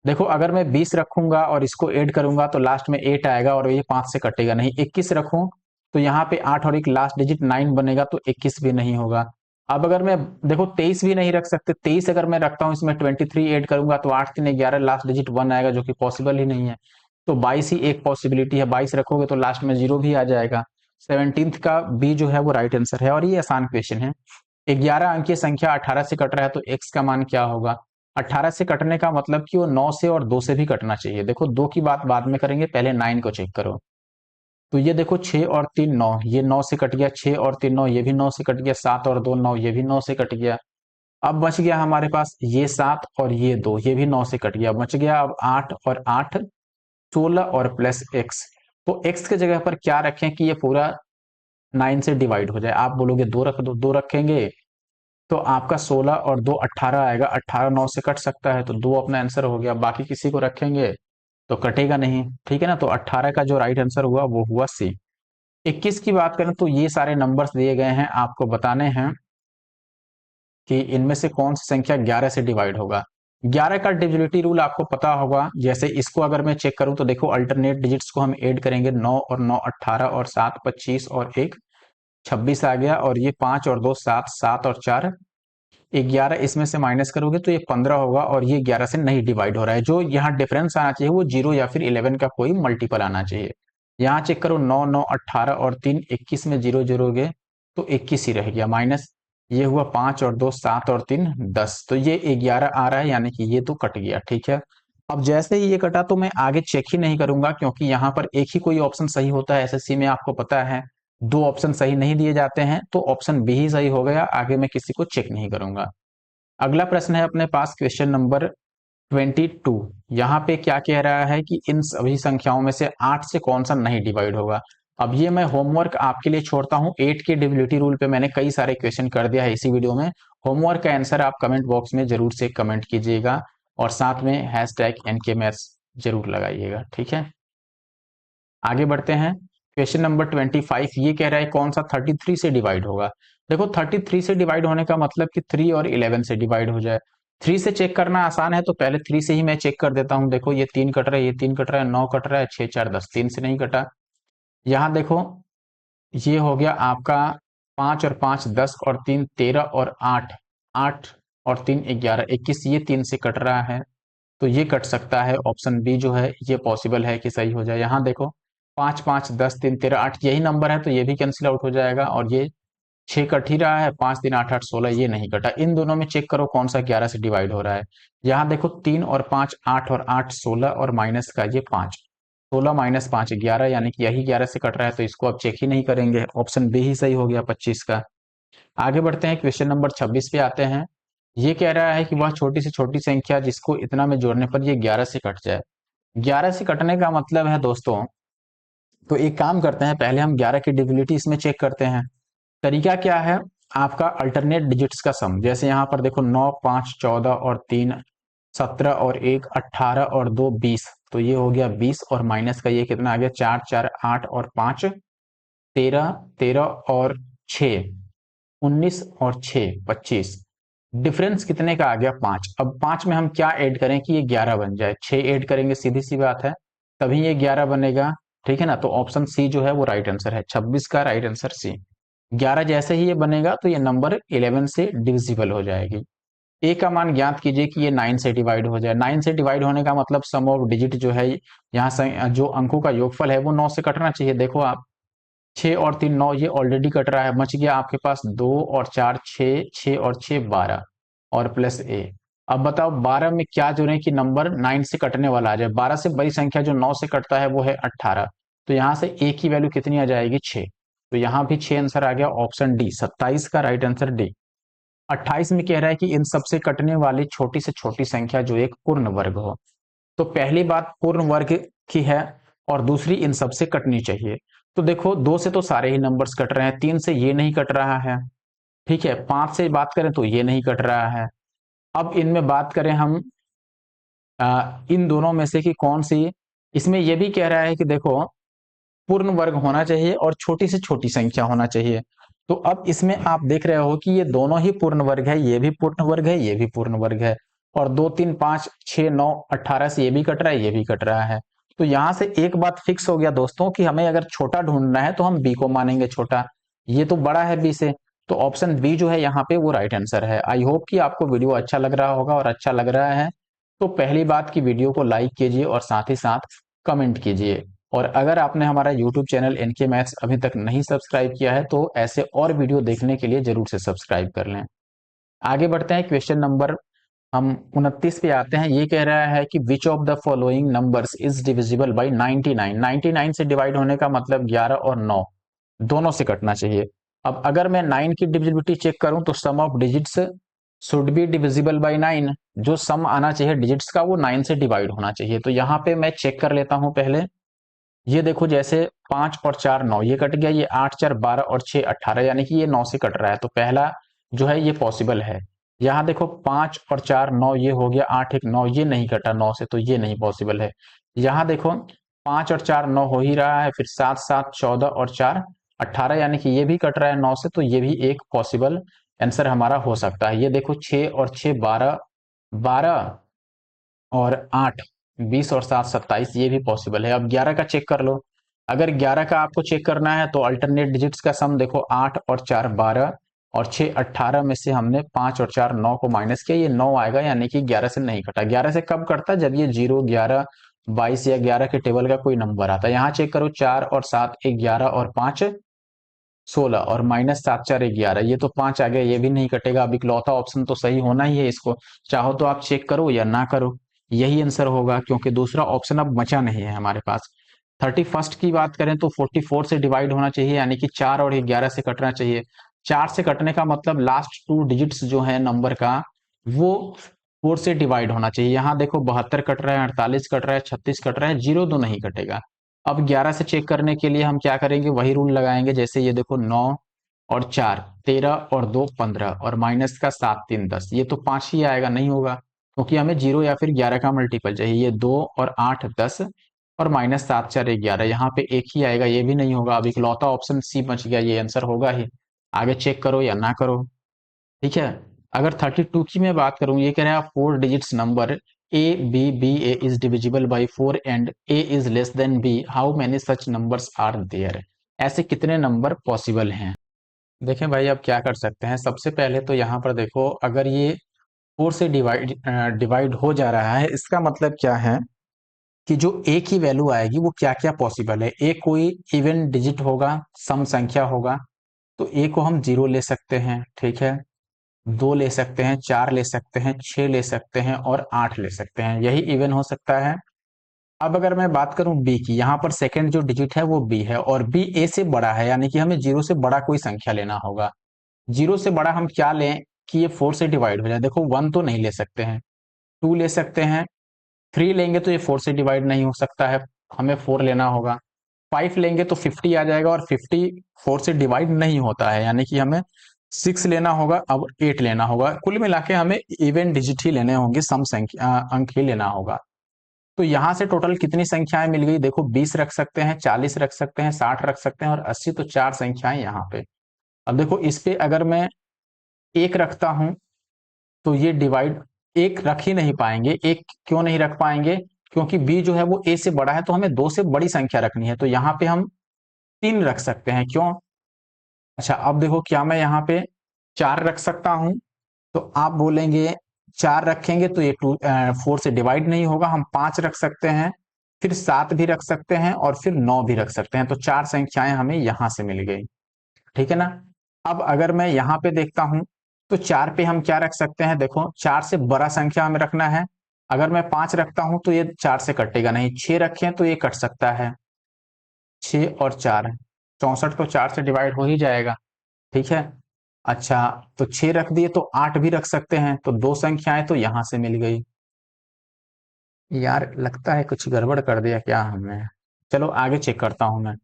देखो अगर मैं 20 रखूंगा और इसको ऐड करूंगा तो लास्ट में 8 आएगा और ये 5 से कटेगा नहीं। 21 रखूं तो यहाँ पे 8 और एक लास्ट डिजिट 9 बनेगा, तो 21 भी नहीं होगा। अब अगर मैं, देखो 23 भी नहीं रख सकते, 23 अगर मैं रखता हूँ इसमें 23 ऐड करूंगा तो 8 3 11 लास्ट डिजिट 1 आएगा, जो कि पॉसिबल ही नहीं है। तो 22 ही एक पॉसिबिलिटी है, 22 रखोगे तो लास्ट में 0 भी आ जाएगा। 17th का बी जो है वो राइट आंसर है, और ये आसान क्वेश्चन है। 11 अंकीय संख्या 18 से कट रहा है तो x का मान क्या होगा। 18 से कटने का मतलब कि वो 9 से और 2 से भी कटना चाहिए। देखो 2 की बात बाद में करेंगे, पहले 9 को चेक करो। तो ये देखो 6 और 3 9, ये 9 से कट गया, 6 और 3 9, ये भी 9 से कट गया, 7 और 2 9, ये भी 9 से कट गया। अब बच गया हमारे पास ये 7 और ये 2, ये भी 9 से कट गया, बच गया अब 8 और 8 16 और प्लस x। तो x की जगह पर क्या रखें कि ये पूरा 9 से डिवाइड हो जाए। आप बोलोगे 2 रख दो, 2 रखेंगे तो आपका 16 और 2 18 आएगा, 18 9 से कट सकता है, तो 2 अपना आंसर हो गया। बाकी किसी को रखेंगे तो कटेगा नहीं, ठीक है ना। तो 18 का जो राइट आंसर हुआ वो हुआ सी। 21 की बात करें तो ये सारे नंबर्स दिए गए हैं, आपको बताने हैं कि इनमें से कौन सी संख्या 11 से डिवाइड होगा। 11 का डिविजिबिलिटी रूल आपको पता होगा। जैसे इसको अगर मैं चेक करूं तो देखो अल्टरनेट डिजिट्स को हम ऐड करेंगे, 9 और 9 18, और 7 25, और 1 26 आ गया, और ये 5 और 2 7, 7 और 4 11, इसमें से माइनस करोगे तो ये 15 होगा, और ये 11 से नहीं डिवाइड हो रहा है। जो यहाँ डिफरेंस आना चाहिए वो 0 या फिर 11 का कोई मल्टीपल आना चाहिए। यहाँ चेक करो 9 9 18 और 3 21 में 0 जोड़ोगे तो 21 ही रह गया, माइनस ये हुआ 5 और 2 7 और 3 10, तो ये 11 आ रहा है, यानी कि ये तो कट गया। ठीक है, अब जैसे ही ये कटा तो मैं आगे चेक ही नहीं करूंगा, क्योंकि यहाँ पर एक ही कोई ऑप्शन सही होता है एसएससी में, आपको पता है। दो ऑप्शन सही नहीं दिए जाते हैं, तो ऑप्शन बी ही सही हो गया, आगे मैं किसी को चेक नहीं करूंगा। अगला प्रश्न है अपने पास क्वेश्चन नंबर 22। यहाँ पे क्या कह रहा है कि इन सभी संख्याओं में से 8 से कौन सा नहीं डिवाइड होगा। अब ये मैं होमवर्क आपके लिए छोड़ता हूँ। 8 के डिविजिबिलिटी रूल पे मैंने कई सारे क्वेश्चन कर दिया है इसी वीडियो में। होमवर्क का आंसर आप कमेंट बॉक्स में जरूर से कमेंट कीजिएगा, और साथ में #NK मैथ्स जरूर लगाइएगा। ठीक है, आगे बढ़ते हैं। क्वेश्चन नंबर 25 ये कह रहा है कौन सा 33 से डिवाइड होगा। देखो 33 से डिवाइड होने का मतलब कि 3 और 11 से डिवाइड हो जाए। 3 से चेक करना आसान है, तो पहले 3 से ही मैं चेक कर देता हूं। देखो ये 3 कट रहा है, ये 3 कट रहा है, 9 कट रहा है, 6 4 10, 3 से नहीं कटा। यहाँ देखो ये हो गया आपका 5 और 5 10, और 3 13, और 8 8 और 3 11 21, ये 3 से कट रहा है, तो ये कट सकता है। ऑप्शन बी जो है ये पॉसिबल है कि सही हो जाए। यहाँ देखो 5 5 10 3 13 8, यही नंबर है, तो ये भी कैंसिल आउट हो जाएगा, और ये 6 कट ही रहा है, 5 3 8 8 16, ये नहीं कटा। इन दोनों में चेक करो कौन सा 11 से डिवाइड हो रहा है। यहाँ देखो 3 और 5 8, और 8 16, और माइनस का ये 5, 16 माइनस 5 11, यानी कि यही 11 से कट रहा है, तो इसको अब चेक ही नहीं करेंगे। ऑप्शन बी ही सही हो गया 25 का। आगे बढ़ते हैं, क्वेश्चन नंबर 26 पे आते हैं। ये कह रहा है कि वह छोटी से छोटी संख्या जिसको इतना में जोड़ने पर ये 11 से कट जाए। 11 से कटने का मतलब है दोस्तों, तो एक काम करते हैं, पहले हम 11 की डिविजिबिलिटी इसमें चेक करते हैं। तरीका क्या है, आपका अल्टरनेट डिजिट्स का सम। जैसे यहाँ पर देखो 9 5 14 और 3 17, और 1 18, और 2 20, तो ये हो गया 20, और माइनस का ये कितना आ गया 4 4 8, और 5 13 13, और 6 19, और 6 25। डिफरेंस कितने का आ गया 5। अब 5 में हम क्या ऐड करें कि ये 11 बन जाए। 6 ऐड करेंगे, सीधी सी बात है, तभी ये 11 बनेगा। ठीक है ना, तो ऑप्शन सी जो है वो राइट आंसर है, 26 का राइट आंसर सी। 11 जैसे ही ये बनेगा तो ये नंबर 11 से डिविजिबल हो जाएगी। ए का मान ज्ञात कीजिए कि ये 9 से डिवाइड हो जाए। 9 से डिवाइड होने का मतलब सम ऑफ डिजिट जो है, यहाँ से जो अंकों का योगफल है वो 9 से कटना चाहिए। देखो आप 6 और 3 9, ये ऑलरेडी कट रहा है, बच गया आपके पास 2 और 4 6, 6 और 6 12, और प्लस ए। अब बताओ 12 में क्या जोड़ें कि नंबर 9 से कटने वाला आ जाए। 12 से बड़ी संख्या जो 9 से कटता है वो है 18, तो यहाँ से ए की वैल्यू कितनी आ जाएगी 6, तो यहाँ भी 6 आंसर आ गया। ऑप्शन डी 27 का राइट आंसर डी। 28 में कह रहा है कि इन सबसे कटने वाली छोटी से छोटी संख्या जो एक पूर्ण वर्ग हो। तो पहली बात पूर्ण वर्ग की है और दूसरी इन सबसे कटनी चाहिए। तो देखो 2 से तो सारे ही नंबर्स कट रहे हैं, 3 से ये नहीं कट रहा है, ठीक है, 5 से बात करें तो ये नहीं कट रहा है। अब इनमें बात करें हम इन दोनों में से कि कौन सी, इसमें यह भी कह रहा है कि देखो पूर्ण वर्ग होना चाहिए और छोटी से छोटी संख्या होना चाहिए। तो अब इसमें आप देख रहे हो कि ये दोनों ही पूर्ण वर्ग है, ये भी पूर्ण वर्ग है, ये भी पूर्ण वर्ग है, और 2 3 5 6 9 18 से ये भी कट रहा है, ये भी कट रहा है। तो यहां से एक बात फिक्स हो गया दोस्तों कि हमें अगर छोटा ढूंढना है तो हम बी को मानेंगे छोटा, ये तो बड़ा है बी से, तो ऑप्शन बी जो है यहाँ पे वो राइट आंसर है। आई होप कि आपको वीडियो अच्छा लग रहा होगा, और अच्छा लग रहा है तो पहली बात की वीडियो को लाइक कीजिए और साथ ही साथ कमेंट कीजिए। और अगर आपने हमारा यूट्यूब चैनल एनके मैथ्स अभी तक नहीं सब्सक्राइब किया है तो ऐसे और वीडियो देखने के लिए जरूर से सब्सक्राइब कर लें। आगे बढ़ते हैं, क्वेश्चन नंबर हम 29 पे आते हैं। ये कह रहा है कि which of the following numbers is divisible by 99। 99 से डिवाइड होने का मतलब 11 और 9 दोनों से कटना चाहिए। अब अगर मैं 9 की डिविजिबिलिटी चेक करूं तो sum of digits should be divisible by 9, जो सम आना चाहिए डिजिट्स का वो 9 से डिवाइड होना चाहिए। तो यहाँ पे मैं चेक कर लेता हूं पहले। ये देखो जैसे 5 और 4 9 ये कट गया, ये 8 4 12 और 6 18, यानी कि ये 9 से कट रहा है, तो पहला जो है ये पॉसिबल है। यहाँ देखो 5 और 4 9 ये हो गया, 8 1 9 ये नहीं कटा 9 से, तो ये नहीं पॉसिबल है। यहाँ देखो 5 और 4 9 हो ही रहा है, फिर 7 7 14 और 4 18, यानी कि ये भी कट रहा है 9 से, तो ये भी एक पॉसिबल आंसर हमारा हो सकता है। ये देखो 6 और 6 12 12 और 8 20 और 7 27, ये भी पॉसिबल है। अब 11 का चेक कर लो। अगर 11 का आपको चेक करना है तो अल्टरनेट डिजिट्स का सम देखो 8 और 4 12 और 6 18 में से हमने 5 और 4 9 को माइनस किया, ये 9 आएगा, यानी कि 11 से नहीं कटा। 11 से कब कटता है? जब ये 0 11 22 या 11 के टेबल का कोई नंबर आता है। यहाँ चेक करो 4 और 7 11 और 5 16 और माइनस 7 4 11, ये तो 5 आ गया, ये भी नहीं कटेगा। अब इकलौता ऑप्शन तो सही होना ही है, इसको चाहो तो आप चेक करो या ना करो, यही आंसर होगा, क्योंकि दूसरा ऑप्शन अब बचा नहीं है हमारे पास। 31 की बात करें तो 44 से डिवाइड होना चाहिए, यानी कि 4 और 11 से कटना चाहिए। 4 से कटने का मतलब लास्ट 2 डिजिट्स जो है नंबर का वो 4 से डिवाइड होना चाहिए। यहाँ देखो 72 कट रहा है, 48 कट रहा है, 36 कट रहा है, 0 तो नहीं कटेगा। अब 11 से चेक करने के लिए हम क्या करेंगे, वही रूल लगाएंगे, जैसे ये देखो 9 और 4 13 और 2 15 और माइनस का 7 3 10, ये तो 5 ही आएगा, नहीं होगा, क्योंकि हमें 0 या फिर 11 का मल्टीपल चाहिए। ये 2 और 8 10 और माइनस 7 4 11, यहाँ पे एक ही आएगा, ये भी नहीं होगा। अब इकलौता ऑप्शन सी बच गया, ये आंसर होगा ही। आगे चेक करो या ना करो, ठीक है। अगर 32 की मैं बात करूं, ये कह रहा है 4 digits number A B B A is divisible by 4 and A is less than B, how many such numbers are there. ऐसे कितने नंबर पॉसिबल हैं? देखें भाई, अब क्या कर सकते हैं। सबसे पहले तो यहाँ पर देखो, अगर ये 4 से डिवाइड हो जा रहा है, इसका मतलब क्या है कि जो ए की वैल्यू आएगी वो क्या क्या पॉसिबल है। ए कोई इवन डिजिट होगा, सम संख्या होगा, तो ए को हम 0 ले सकते हैं, ठीक है, 2 ले सकते हैं, 4 ले सकते हैं, 6 ले सकते हैं और 8 ले सकते हैं, यही इवन हो सकता है। अब अगर मैं बात करूं बी की, यहां पर सेकंड जो डिजिट है वो बी है और बी ए से बड़ा है, यानी कि हमें 0 से बड़ा कोई संख्या लेना होगा। 0 से बड़ा हम क्या लें कि ये 4 से डिवाइड हो जाए? देखो 1 तो नहीं ले सकते हैं, 2 ले सकते हैं, 3 लेंगे तो ये 4 से डिवाइड नहीं हो सकता है, हमें 4 लेना होगा। 5 लेंगे तो 50 आ जाएगा और 50 4 से डिवाइड नहीं होता है, यानी कि हमें 6 लेना होगा, अब 8 लेना होगा। कुल मिला के हमें इवन डिजिट ही लेने होंगे, सम संख्या अंक ही लेना होगा। तो यहां से टोटल कितनी संख्याएं मिल गई? देखो 20 रख सकते हैं, 40 रख सकते हैं, 60 रख सकते हैं और 80, तो 4 संख्याएं यहाँ पे। अब देखो इस पे अगर मैं एक रखता हूं तो ये डिवाइड एक रख ही नहीं पाएंगे। एक क्यों नहीं रख पाएंगे? क्योंकि बी जो है वो ए से बड़ा है, तो हमें 2 से बड़ी संख्या रखनी है, तो यहाँ पे हम 3 रख सकते हैं। क्यों? अच्छा, अब देखो क्या मैं यहाँ पे 4 रख सकता हूं? तो आप बोलेंगे 4 रखेंगे तो ये 4 से डिवाइड नहीं होगा। हम 5 रख सकते हैं, फिर 7 भी रख सकते हैं और फिर 9 भी रख सकते हैं, तो 4 संख्याएं हमें यहां से मिल गई, ठीक है ना। अब अगर मैं यहाँ पे देखता हूं तो 4 पे हम क्या रख सकते हैं? देखो 4 से बड़ा संख्या हमें रखना है। अगर मैं 5 रखता हूं तो ये 4 से कटेगा नहीं, 6 रखें तो ये कट सकता है, 6 और 4 64, तो 4 से डिवाइड हो ही जाएगा, ठीक है। अच्छा, तो 6 रख दिए तो 8 भी रख सकते हैं, तो दो संख्याएं तो यहां से मिल गई। यार लगता है कुछ गड़बड़ कर दिया क्या हमने। चलो आगे चेक करता हूं मैं।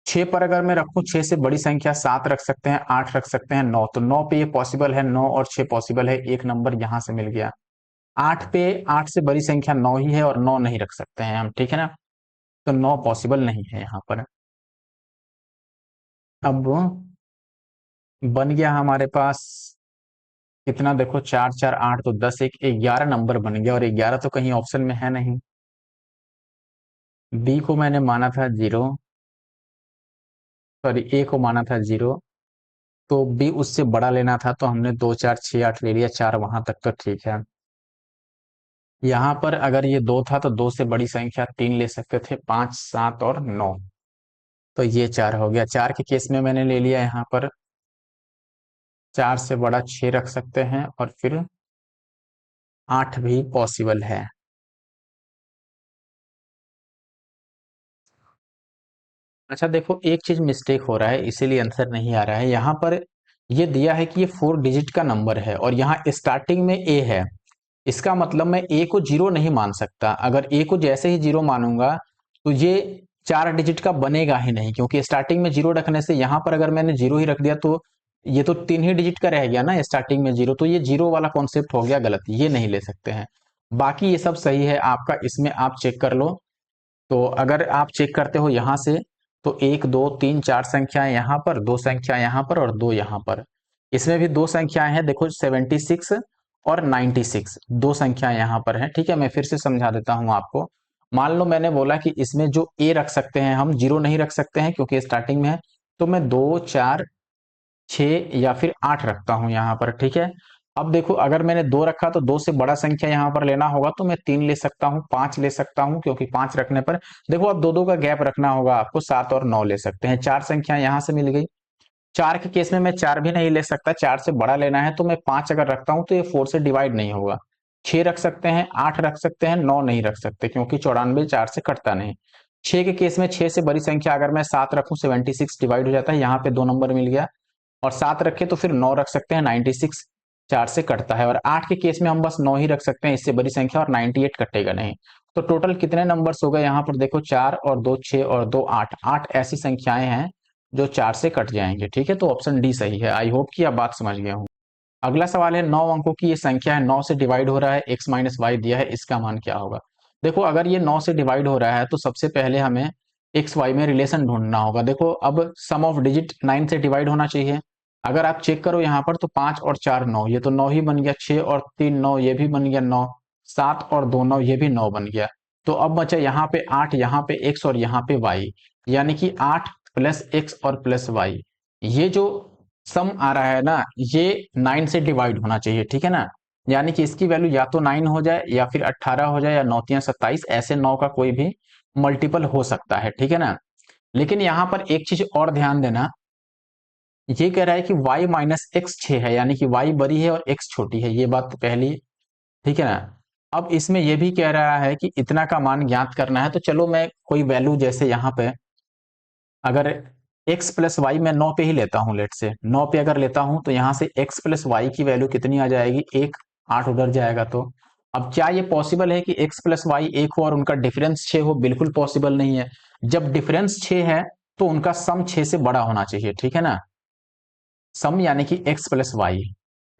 6 पर अगर मैं रखूं, 6 से बड़ी संख्या 7 रख सकते हैं, 8 रख सकते हैं, 9, तो 9 पे ये पॉसिबल है, 9 और 6 पॉसिबल है, एक नंबर यहां से मिल गया। 8 पे 8 से बड़ी संख्या 9 ही है और 9 नहीं रख सकते हैं हम, ठीक है ना। तो 9 पॉसिबल नहीं है यहाँ पर। अब बन गया हमारे पास कितना, देखो 4 4 8 तो 10, एक 11 नंबर बन गया, और 11 तो कहीं ऑप्शन में है नहीं। बी को मैंने माना था 0, सॉरी ए को माना था 0, तो बी उससे बड़ा लेना था, तो हमने 2 4 6 8 ले लिया, 4 वहां तक तो ठीक है। यहाँ पर अगर ये 2 था तो 2 से बड़ी संख्या 3 ले सकते थे, 5 7 और 9, तो ये 4 हो गया। 4 के केस में मैंने ले लिया यहाँ पर, 4 से बड़ा 6 रख सकते हैं, और फिर 8 भी पॉसिबल है। अच्छा देखो, एक चीज मिस्टेक हो रहा है, इसीलिए आंसर नहीं आ रहा है। यहाँ पर ये दिया है कि ये 4 डिजिट का नंबर है, और यहाँ स्टार्टिंग में ए है। इसका मतलब मैं ए को 0 नहीं मान सकता। अगर ए को जैसे ही 0 मानूंगा तो ये 4 डिजिट का बनेगा ही नहीं, क्योंकि स्टार्टिंग में 0 रखने से, यहाँ पर अगर मैंने 0 ही रख दिया तो ये तो 3 ही डिजिट का रह गया ना, स्टार्टिंग में 0, तो ये 0 वाला कॉन्सेप्ट हो गया गलत, ये नहीं ले सकते हैं। बाकी ये सब सही है आपका, इसमें आप चेक कर लो। तो अगर आप चेक करते हो यहां से, तो 1 2 3 4 संख्याएं यहां पर, दो संख्या यहां पर और दो यहां पर। इसमें भी दो संख्याएं हैं, देखो 76 और 96, दो संख्याएं यहां पर हैं। ठीक है, मैं फिर से समझा देता हूं आपको। मान लो मैंने बोला कि इसमें जो ए रख सकते हैं हम, 0 नहीं रख सकते हैं क्योंकि स्टार्टिंग में है, तो मैं 2 4 6 या फिर 8 रखता हूं यहां पर, ठीक है। अब देखो, अगर मैंने 2 रखा तो 2 से बड़ा संख्या यहां पर लेना होगा, तो मैं 3 ले सकता हूं, 5 ले सकता हूं, क्योंकि 5 रखने पर देखो अब दो दो का गैप रखना होगा आपको, 7 और 9 ले सकते हैं। 4 संख्या यहां से मिल गई। 4 के केस में मैं 4 भी नहीं ले सकता, 4 से बड़ा लेना है, तो मैं 5 अगर रखता हूं तो ये 4 से डिवाइड नहीं होगा। 6 रख सकते हैं, 8 रख सकते हैं, 9 नहीं रख सकते, क्योंकि 94 4 से कटता नहीं। 6 के केस में 6 से बड़ी संख्या अगर मैं 7 रखूं, 76 डिवाइड हो जाता है, यहाँ पे 2 नंबर मिल गया। और 7 रखे तो फिर 9 रख सकते हैं, 96 4 से कटता है। और 8 के केस में हम बस 9 ही रख सकते हैं, इससे बड़ी संख्या, और 98 कटेगा नहीं। तो टोटल कितने नंबर्स हो गए यहाँ पर, देखो 4 और 2 6 और 2 8, 8 ऐसी संख्याएं हैं जो 4 से कट जाएंगे। ठीक है, तो ऑप्शन डी सही है। आई होप कि आप बात समझ गए हो। अगला सवाल है, 9 अंकों की ये संख्या है, 9 से डिवाइड हो रहा है, x माइनस वाई दिया है, इसका मान क्या होगा। देखो अगर ये 9 से डिवाइड हो रहा है तो सबसे पहले हमें एक्स वाई में रिलेशन ढूंढना होगा। देखो अब सम ऑफ डिजिट 9 से डिवाइड होना चाहिए। अगर आप चेक करो यहाँ पर, तो 5 और 4 9, ये तो 9 ही बन गया। 6 और 3 9, ये भी बन गया 9। 7 और 2 9, ये भी 9 बन गया। तो अब बचा यहाँ पे 8, यहाँ पे x और यहाँ पे y, यानी कि 8 प्लस एक्स और प्लस वाई। ये जो सम आ रहा है ना, ये 9 से डिवाइड होना चाहिए, ठीक है ना। यानी कि इसकी वैल्यू या तो 9 हो जाए, या फिर 18 हो जाए, या 9 3 27, ऐसे 9 का कोई भी मल्टीपल हो सकता है, ठीक है ना। लेकिन यहाँ पर एक चीज और ध्यान देना, ये कह रहा है कि y माइनस एक्स 6 है, यानी कि y बड़ी है और x छोटी है, ये बात तो पहली, ठीक है ना। अब इसमें यह भी कह रहा है कि इतना का मान ज्ञात करना है, तो चलो मैं कोई वैल्यू, जैसे यहाँ पे अगर x प्लस वाई मैं 9 पे ही लेता हूं, लेट से 9 पे अगर लेता हूं, तो यहां से x प्लस वाई की वैल्यू कितनी आ जाएगी, 1, 8 उधर जाएगा। तो अब क्या ये पॉसिबल है कि x प्लस वाई 1 हो और उनका डिफरेंस 6 हो? बिल्कुल पॉसिबल नहीं है। जब डिफरेंस 6 है तो उनका सम 6 से बड़ा होना चाहिए, ठीक है ना। सम यानी कि x प्लस वाई,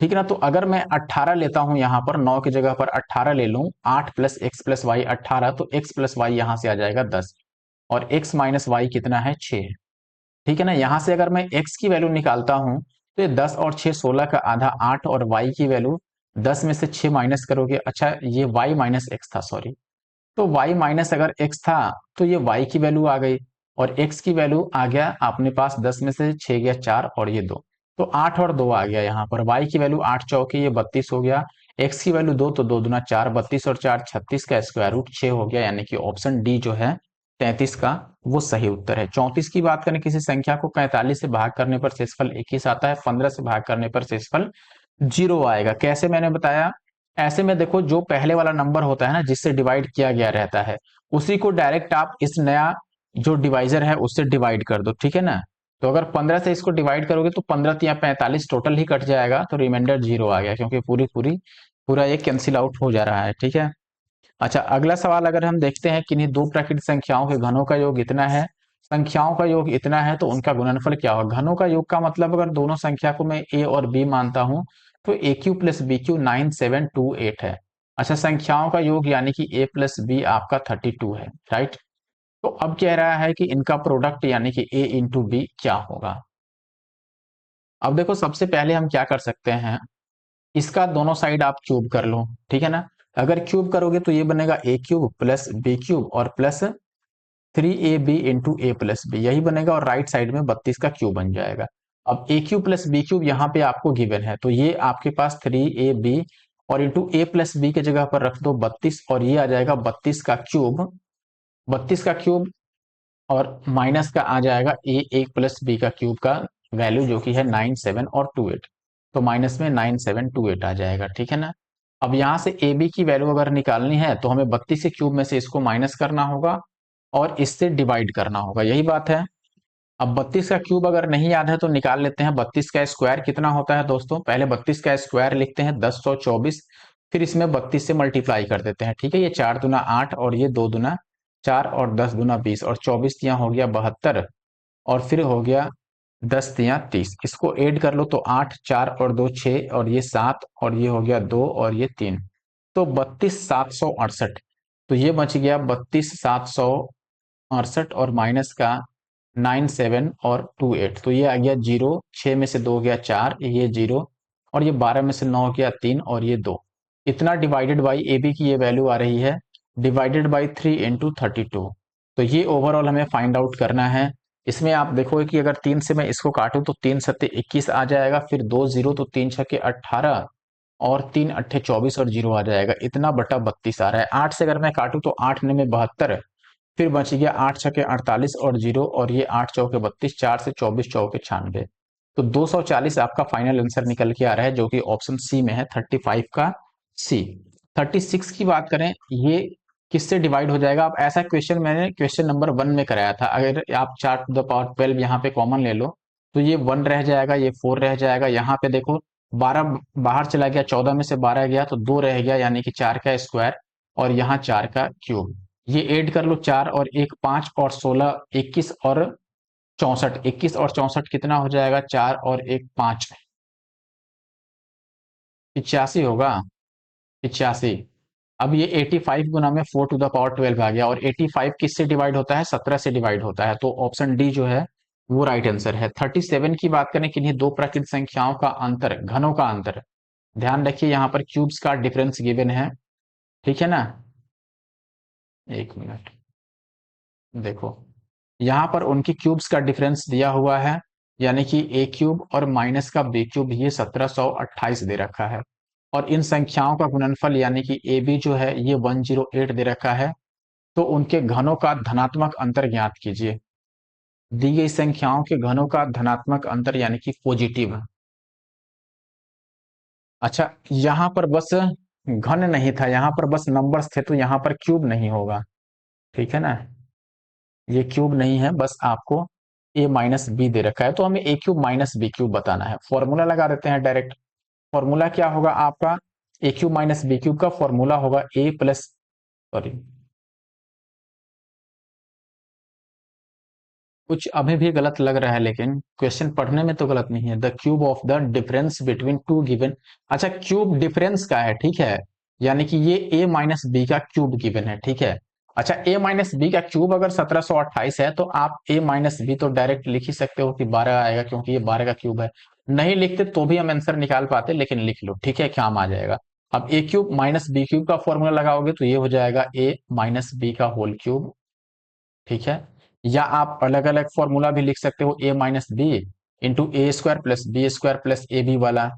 ठीक है ना। तो अगर मैं 18 लेता हूं, यहां पर 9 की जगह पर 18 ले लूं, 8 प्लस एक्स प्लस वाई 18, तो x प्लस वाई यहां से आ जाएगा 10, और x माइनस वाई कितना है, 6, ठीक है ना। यहां से अगर मैं x की वैल्यू निकालता हूं, तो ये 10 और 6 16 का आधा 8, और y की वैल्यू 10 में से 6 माइनस करोगे, अच्छा ये y माइनस एक्स था, सॉरी, तो y माइनस अगर x था तो ये y की वैल्यू आ गई, और x की वैल्यू आ गया अपने पास, 10 में से 6 गया 4 और ये 2, तो 8 और 2 आ गया यहाँ पर। y की वैल्यू 8 चौके ये 32 हो गया, x की वैल्यू 2, तो 2 दूना 4, 32 और 4 36 का स्क्वायर रूट 6 हो गया, यानी कि ऑप्शन डी जो है 33 का, वो सही उत्तर है। 34 की बात करें, किसी संख्या को 45 से भाग करने पर शेषफल 21 आता है, 15 से भाग करने पर शेषफल 0 आएगा। कैसे, मैंने बताया, ऐसे में देखो जो पहले वाला नंबर होता है ना, जिससे डिवाइड किया गया रहता है, उसी को डायरेक्ट आप इस नया जो डिवाइजर है उससे डिवाइड कर दो, ठीक है ना। तो अगर 15 से इसको डिवाइड करोगे तो 15 या 45 टोटल ही कट जाएगा, तो रिमाइंडर 0 आ गया, क्योंकि पूरा ये कैंसिल आउट हो जा रहा है। ठीक है। अच्छा, अगला सवाल अगर हम देखते हैं, किन्हीं दो प्राकृतिक संख्याओं के घनों का योग इतना है, संख्याओं का योग इतना है, तो उनका गुणनफल क्या होगा। घनों का योग का मतलब अगर दोनों संख्या को मैं ए और बी मानता हूं, तो ए क्यू प्लस बी क्यू 9728 है। अच्छा, संख्याओं का योग यानी कि ए प्लस बी आपका 32 है, राइट। तो अब कह रहा है कि इनका प्रोडक्ट यानी कि ए इंटू बी क्या होगा। अब देखो, सबसे पहले हम क्या कर सकते हैं, इसका दोनों साइड आप क्यूब कर लो, ठीक है ना। अगर क्यूब करोगे तो ये बनेगा ए क्यूब प्लस बी क्यूब और प्लस 3ab इंटू ए प्लस बी, यही बनेगा, और राइट साइड में 32 का क्यूब बन जाएगा। अब ए क्यूब प्लस बी क्यूब यहाँ पे आपको गिवन है, तो ये आपके पास 3ab और इंटू ए प्लस बी के जगह पर रख दो 32, और ये आ जाएगा 32 का क्यूब और माइनस का आ जाएगा ए एक प्लस बी का क्यूब का वैल्यू, जो कि है 97 और 28, तो माइनस में 9728 आ जाएगा, ठीक है ना। अब यहां से ए बी की वैल्यू अगर निकालनी है तो हमें 32 के क्यूब में से इसको माइनस करना होगा और इससे डिवाइड करना होगा, यही बात है। अब 32 का क्यूब अगर नहीं याद है तो निकाल लेते हैं। 32 का स्क्वायर कितना होता है दोस्तों, पहले 32 का स्क्वायर लिखते हैं 1024, फिर इसमें 32 से मल्टीप्लाई कर देते हैं, ठीक है। ये 4 दूना 8 और ये 2 दूना 4 और 10 दूना 20 और 24 तिया हो गया 72 और फिर हो गया 10 तिया 30। इसको ऐड कर लो तो 8 4 और 2 6 और ये 7 और ये हो गया 2 और ये 3, तो 32,768। तो ये बच गया 32,768 और माइनस का 97 और 28, तो ये आ गया 0, 6 में से 2 गया 4, ये 0 और ये 12 में से 9 गया 3 और ये 2, इतना डिवाइडेड बाई ए बी की ये वैल्यू आ रही है डिवाइडेड बाई 3 इंटू 32। तो ये ओवरऑल हमें फाइंड आउट करना है। इसमें आप देखोगे कि अगर 3 से मैं इसको काटूं तो 3 सत्ते 21 आ जाएगा, फिर 2 0 तो 3 छक्के 18 और 3 अट्ठे 24 और 0 आ जाएगा, इतना बटा 32 आ रहा है। 8 से अगर मैं काटूं तो 8 ने में 72, फिर बच गया 8 छके 48 और 0 और ये 8 चौके 32, 4 से 24 चौके 96, तो 240 आपका फाइनल आंसर निकल के आ रहा है, जो कि ऑप्शन सी में है 35 का सी। 36 की बात करें, ये किससे डिवाइड हो जाएगा। अब ऐसा क्वेश्चन मैंने क्वेश्चन नंबर 1 में कराया था, अगर आप 4 टू द पावर 12 यहाँ पे कॉमन ले लो तो ये 1 रह जाएगा, ये 4 रह जाएगा, यहाँ पे देखो 12 बाहर चला गया, 14 में से 12 गया तो 2 रह गया, यानी कि 4 का स्क्वायर और यहाँ 4 का क्यूब। ये ऐड कर लो, 4 और 1 5 और 16 21 और 64, 21 और 64 कितना हो जाएगा, 4 और 1 5, 85 होगा, 85। अब ये 85 गुना में 4 टू द पावर 12 आ गया, और 85 किससे डिवाइड होता है, 17 से डिवाइड होता है, तो ऑप्शन डी जो है वो राइट आंसर है। 37 की बात करें, किन्हीं दो प्राकृतिक संख्याओं का अंतर, घनों का अंतर, ध्यान रखिए यहाँ पर क्यूब्स का डिफरेंस गिवन है, ठीक है ना। एक मिनट, देखो यहाँ पर उनकी क्यूब्स का डिफरेंस दिया हुआ है, यानी कि ए क्यूब और माइनस का बी क्यूब, ये 1728 दे रखा है, और इन संख्याओं का गुणनफल यानी कि ए बी जो है ये 108 दे रखा है। तो उनके घनों का धनात्मक अंतर ज्ञात कीजिए। दी गई संख्याओं के घनों का धनात्मक अंतर यानी कि पॉजिटिव। अच्छा, यहां पर बस घन नहीं था, यहां पर बस नंबर्स थे, तो यहां पर क्यूब नहीं होगा, ठीक है ना। ये क्यूब नहीं है, बस आपको ए माइनस बी दे रखा है, तो हमें ए क्यूब माइनस बी क्यूब बताना है। फॉर्मूला लगा देते हैं डायरेक्ट। फॉर्मूला क्या होगा आपका, ए क्यूब माइनस बी क्यूब का फॉर्मूला होगा ए प्लस, सॉरी, कुछ अभी भी गलत लग रहा है, लेकिन क्वेश्चन पढ़ने में तो गलत नहीं है। The cube of the difference between two given, अच्छा क्यूब डिफरेंस का है, ठीक है, यानी कि ये ए माइनस बी का क्यूब गिवन है, ठीक है। अच्छा, ए माइनस बी का क्यूब अगर 1728 है तो आप ए माइनस बी तो डायरेक्ट लिख ही सकते हो कि 12 आएगा, क्योंकि ये 12 का क्यूब है। नहीं लिखते तो भी हम आंसर निकाल पाते, लेकिन लिख लो, ठीक है, काम आ जाएगा। अब ए क्यूब माइनस बी क्यूब का फॉर्मूला लगाओगे तो ये हो जाएगा ए माइनस बी का होल क्यूब, ठीक है। या आप अलग अलग फॉर्मूला भी लिख सकते हो, a minus b into a square plus B square plus a b वाला,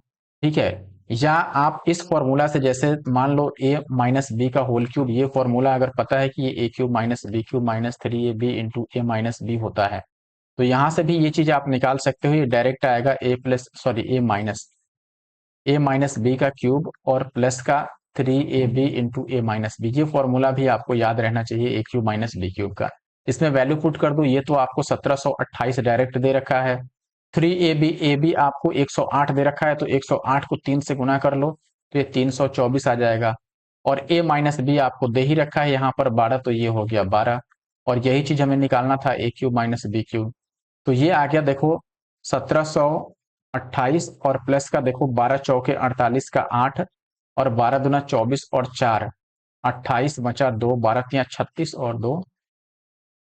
ठीक है। या आप इस फॉर्मूला से, जैसे मान लो ए माइनस बी का होल क्यूब, ये फॉर्मूला अगर पता है कि ये a cube minus B cube minus 3ab into a minus b होता है, तो यहां से भी ये चीज आप निकाल सकते हो। ये डायरेक्ट आएगा ए प्लस, सॉरी, ए माइनस बी का क्यूब और प्लस का 3ab into a minus B. ये फॉर्मूला भी आपको याद रहना चाहिए, ए क्यूब माइनस बी क्यूब का। इसमें वैल्यू पुट कर दो, ये तो आपको 1728 डायरेक्ट दे रखा है। 3ab आपको 108 दे रखा है, तो 108 को 3 से गुना कर लो तो ये 324 आ जाएगा। और a माइनस बी आपको दे ही रखा है यहाँ पर 12, तो ये हो गया 12। और यही चीज हमें निकालना था a cube minus B cube, तो ये आ गया देखो 1728 और प्लस का देखो 12 चौके 48 का 8 और 12 दूना 24 और 4 28 बचा 2, 12 तिया 36 और 2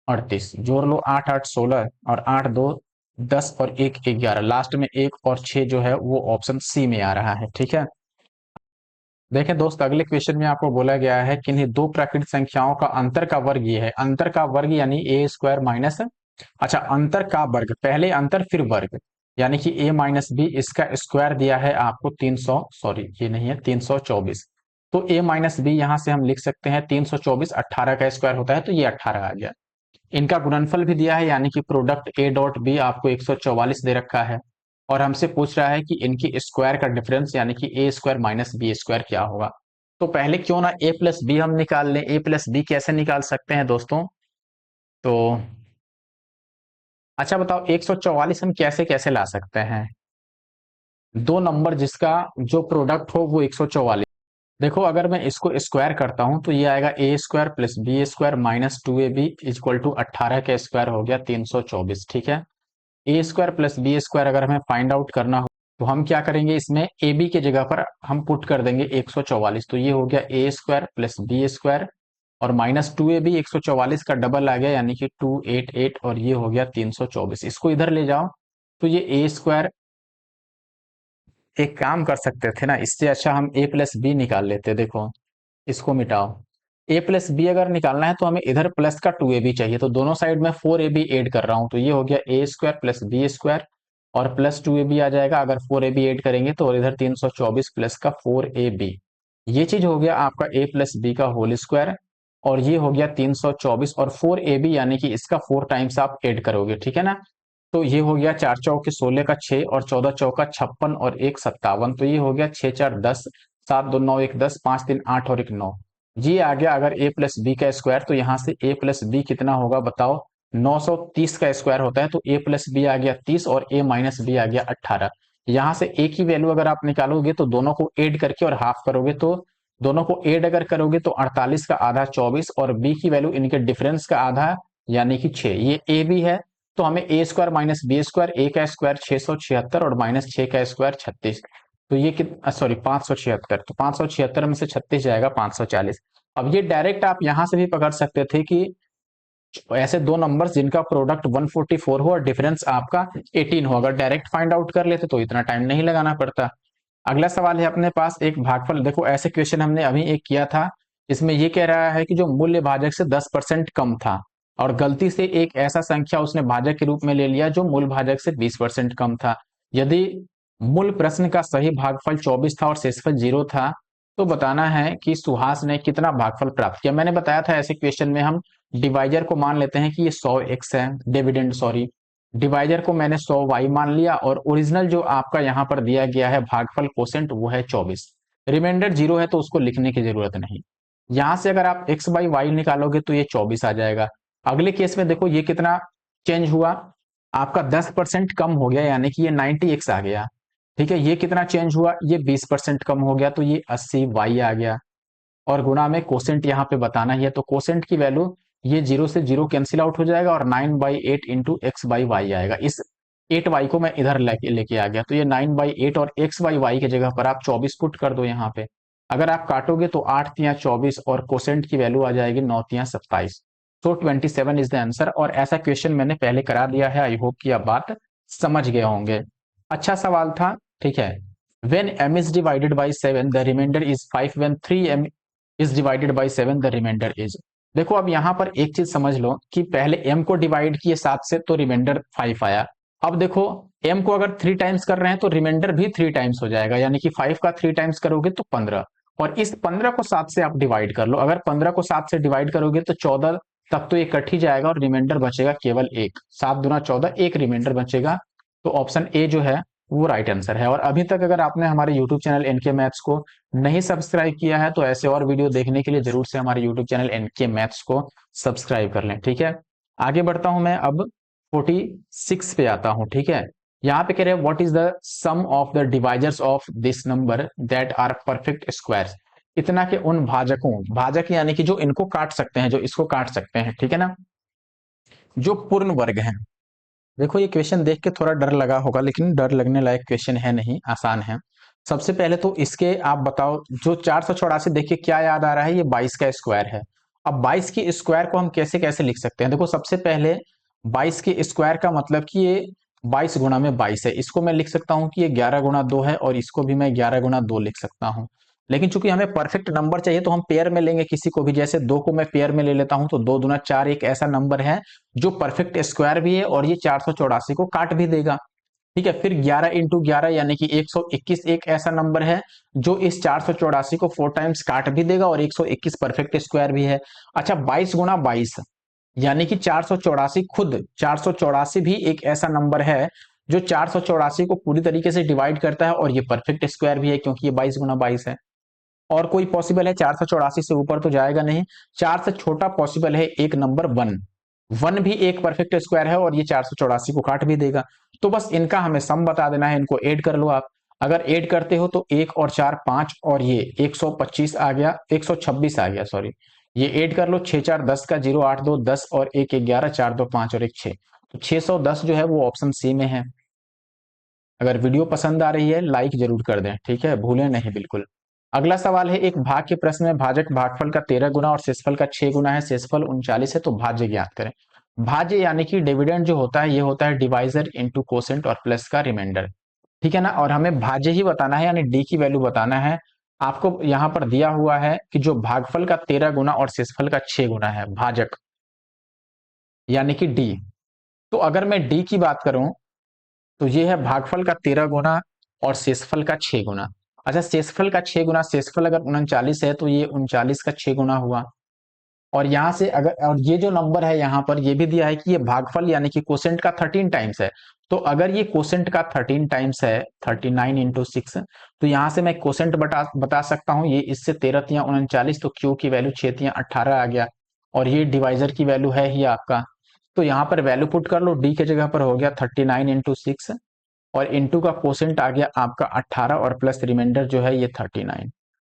38, जोड़ लो 8 8 16 और 8 2 10 और 1 11, लास्ट में 1 और 6 जो है वो ऑप्शन सी में आ रहा है। ठीक है, देखें दोस्त अगले क्वेश्चन में आपको बोला गया है किन्हीं दो प्राकृतिक संख्याओं का अंतर का वर्ग ये है। अंतर का वर्ग यानी ए स्क्वायर माइनस, अच्छा अंतर का वर्ग, पहले अंतर फिर वर्ग, यानी कि a माइनस बी, इसका स्क्वायर दिया है आपको 300, सॉरी ये नहीं है 324, तो a माइनस बी यहां से हम लिख सकते हैं 324, 18 का स्क्वायर होता है तो ये 18 आ गया। इनका गुणनफल भी दिया है, यानी कि प्रोडक्ट a डॉट बी आपको 144 दे रखा है, और हमसे पूछ रहा है कि इनकी स्क्वायर का डिफरेंस यानी कि ए स्क्वायर माइनस बी स्क्वायर क्या होगा। तो पहले क्यों ना a प्लस बी हम निकाल लें। a प्लस बी कैसे निकाल सकते हैं दोस्तों, तो अच्छा बताओ 144 हम कैसे कैसे ला सकते हैं। दो नंबर जिसका जो प्रोडक्ट हो वो 144, देखो अगर मैं इसको स्क्वायर करता हूं तो ये आएगा a square plus B square minus 2ab equal to 18 का स्क्वायर हो गया 324। ठीक है, a square plus B square अगर हमें फाइंड आउट करना हो तो हम क्या करेंगे, इसमें ए बी के जगह पर हम पुट कर देंगे 144, तो ये हो गया ए स्क्वायर प्लस बी स्क्वायर और माइनस 2ab 144 का डबल आ गया यानी कि 288 और ये हो गया 324। इसको इधर ले जाओ तो ये ए स्क्वायर, एक काम कर सकते थे ना, इससे अच्छा हम ए प्लस बी निकाल लेते। देखो इसको मिटाओ, ए प्लस बी अगर निकालना है तो हमें इधर प्लस का 2ab चाहिए, तो दोनों साइड में 4ab ऐड कर रहा हूं, तो ये हो गया ए स्क्वायर प्लस बी स्क्वायर और प्लस 2ab आ जाएगा। अगर 4ab ऐड करेंगे तो इधर 324 प्लस का 4ab, ये चीज हो गया आपका ए प्लस बी का होल स्क्वायर, और ये हो गया 324 और 4ab यानी कि इसका 4 टाइम्स आप ऐड करोगे। ठीक है ना, तो ये हो गया 4 चौके 16 का 6 और 14 चौका 56 और 1 57, तो ये हो गया 6 4 10, 7 2 9 1 10, 5 3 8 और 1 9, जी आ गया। अगर a प्लस बी का स्क्वायर तो यहाँ से a प्लस बी कितना होगा बताओ, 930 का स्क्वायर होता है, तो a प्लस बी आ गया 30 और a माइनस बी आ गया 18। यहाँ से a की वैल्यू अगर आप निकालोगे तो दोनों को ऐड करके और हाफ करोगे, तो दोनों को ऐड अगर करोगे तो 48 का आधा 24 और b की वैल्यू इनके डिफरेंस का आधा यानी कि 6, ये a भी है, तो हमें ए स्क्वायर माइनस बी स्क्वायर, ए का स्क्वायर 676 और माइनस 6 का स्क्वायर 36, तो ये कितना, सॉरी 576, तो 576 में से 36 जाएगा 540। अब ये डायरेक्ट आप यहां से भी पकड़ सकते थे कि ऐसे दो नंबर्स जिनका प्रोडक्ट 144 हो और डिफरेंस आपका 18 हो, अगर डायरेक्ट फाइंड आउट कर लेते तो इतना टाइम नहीं लगाना पड़ता। अगला सवाल है अपने पास एक भागफल, देखो ऐसे क्वेश्चन हमने अभी एक किया था, इसमें ये कह रहा है कि जो मूल्य भाजक से 10% कम था और गलती से एक ऐसा संख्या उसने भाजक के रूप में ले लिया जो मूल भाजक से 20% कम था। यदि मूल प्रश्न का सही भागफल 24 था और शेषफल 0 था, तो बताना है कि सुहास ने कितना भागफल प्राप्त किया। मैंने बताया था ऐसे क्वेश्चन में हम डिवाइजर को मान लेते हैं कि ये 100x है, डिविडेंड सॉरी, डिवाइजर को मैंने 100y मान लिया और ओरिजिनल जो आपका यहाँ पर दिया गया है भागफल कोसेंट वो है 24, रिमाइंडर 0 है तो उसको लिखने की जरूरत नहीं। यहां से अगर आप x बाई वाई निकालोगे तो ये 24 आ जाएगा। अगले केस में देखो ये कितना चेंज हुआ, आपका 10% कम हो गया यानी कि ये 90x आ गया। ठीक है, ये कितना चेंज हुआ, ये 20% कम हो गया तो ये 80y आ गया। और गुणा में कोसेंट यहाँ पे बताना ही है, तो कोसेंट की वैल्यू ये 0 से 0 कैंसिल आउट हो जाएगा और 9/8 इंटू एक्स बाई वाई आएगा। इस 8y को मैं इधर लेके आ गया, तो ये 9/8 और x बाई वाई की जगह पर आप 24 पुट कर दो यहाँ पे। अगर आप काटोगे तो 8 तिया 24 और कोसेंट की वैल्यू आ जाएगी 9 तिया 27, तो 27 इज द आंसर। और ऐसा क्वेश्चन मैंने पहले करा दिया है, आई होप कि आप बात समझ गए होंगे। अच्छा सवाल था, ठीक है। When m is divided by 7 the remainder is 5, when 3m is divided by 7 the remainder is, देखो अब यहां पर एक चीज समझ लो कि पहले m को डिवाइड किए 7 से तो रिमाइंडर 5 आया। अब देखो m को अगर 3 टाइम्स कर रहे हैं तो रिमाइंडर भी 3 टाइम्स हो जाएगा, यानी कि 5 का 3 टाइम्स करोगे तो 15, और इस 15 को 7 से आप डिवाइड कर लो। अगर 15 को 7 से डिवाइड करोगे तो 14 तक तो ये कट ही जाएगा और रिमाइंडर बचेगा केवल एक, 7 दूना 14, एक रिमाइंडर बचेगा। तो ऑप्शन ए जो है वो राइट आंसर है। और अभी तक अगर आपने हमारे यूट्यूब चैनल एनके मैथ्स को नहीं सब्सक्राइब किया है तो ऐसे और वीडियो देखने के लिए जरूर से हमारे यूट्यूब चैनल एनके मैथ्स को सब्सक्राइब कर लें। ठीक है, आगे बढ़ता हूं मैं अब 46 पे आता हूं। ठीक है, यहां पे कह रहे हैं what is the sum of the divisors of this number that are perfect squares. इतना के उन भाजकों, भाजक यानी कि जो इनको काट सकते हैं, जो इसको काट सकते हैं, ठीक है ना, जो पूर्ण वर्ग हैं। देखो ये क्वेश्चन देख के थोड़ा डर लगा होगा, लेकिन डर लगने लायक क्वेश्चन है नहीं, आसान है। सबसे पहले तो इसके आप बताओ, जो 484 देखिए क्या याद आ रहा है, ये 22 का स्क्वायर है। अब 22 की स्क्वायर को हम कैसे कैसे लिख सकते हैं? देखो सबसे पहले 22 के स्क्वायर का मतलब कि ये 22 गुणा में 22 है। इसको मैं लिख सकता हूं कि ये 11 गुणा 2 है, और इसको भी मैं 11 गुणा 2 लिख सकता हूं। लेकिन चूंकि हमें परफेक्ट नंबर चाहिए तो हम पेयर में लेंगे किसी को भी। जैसे 2 को मैं पेयर में ले लेता हूं, तो 2 दूना 4 एक ऐसा नंबर है जो परफेक्ट स्क्वायर भी है और ये 484 को काट भी देगा। ठीक है, फिर 11 इंटू 11 यानी कि 121 एक ऐसा नंबर है जो इस 484 को 4 टाइम्स काट भी देगा, और 121 परफेक्ट स्क्वायर भी है। अच्छा, 22 गुणा 22 यानी कि 484 खुद 484 भी एक ऐसा नंबर है जो 484 को पूरी तरीके से डिवाइड करता है, और ये परफेक्ट स्क्वायर भी है क्योंकि ये 22 गुणा 22 है। और कोई पॉसिबल है? 484 से ऊपर तो जाएगा नहीं। 4 से छोटा पॉसिबल है एक नंबर 1। 1 भी एक परफेक्ट स्क्वायर है और ये 484 को काट भी देगा। तो बस इनका हमें सम बता देना है, इनको ऐड कर लो आप। अगर ऐड करते हो तो 1 और 4 5, और ये 125 आ गया, 126 आ गया, सॉरी। ये ऐड कर लो, 6 4 10 का 0 8 2 10 और 1 11 4 2 5 और 1 6, तो 610 जो है वो ऑप्शन सी में है। अगर वीडियो पसंद आ रही है लाइक जरूर कर दें, ठीक है, भूलें नहीं बिल्कुल। अगला सवाल है, एक भाग के प्रश्न में भाजक भागफल का 13 गुना और शेषफल का 6 गुना है, शेषफल 39 है, तो भाज्य ज्ञात करें। भाज्य यानी कि डिविडेंड जो होता है ये होता है डिवाइजर इंटू कोसेंट और प्लस का रिमाइंडर। ठीक है ना, और हमें भाज्य ही बताना है यानी डी की वैल्यू बताना है। आपको यहां पर दिया हुआ है कि जो भागफल का 13 गुना और शेषफल का 6 गुना है, भाजक यानी कि डी। तो अगर मैं डी की बात करूं तो ये है भागफल का 13 गुना और शेषफल का 6 गुना। अच्छा, शेषफल का 6 गुना, शेषफल अगर 39 है तो ये 39 का 6 गुना हुआ। और यहां से अगर, और ये जो नंबर है यहां पर ये भी दिया है कि ये भागफल यानी कि कोसेंट का 13 टाइम्स है। तो अगर ये कोसेंट का 13 टाइम्स है, 39 इंटू 6, तो यहां से मैं कोसेंट बता सकता हूं। ये इससे 13 तिया 39, तो क्यू की वैल्यू 6 तिया 18 आ गया, और ये डिवाइजर की वैल्यू है ही आपका। तो यहां पर वैल्यू पुट कर लो, डी के जगह पर हो गया 39 इंटू 6, और इनटू का कोसेंट आ गया आपका 18, और प्लस रिमाइंडर जो है ये 39।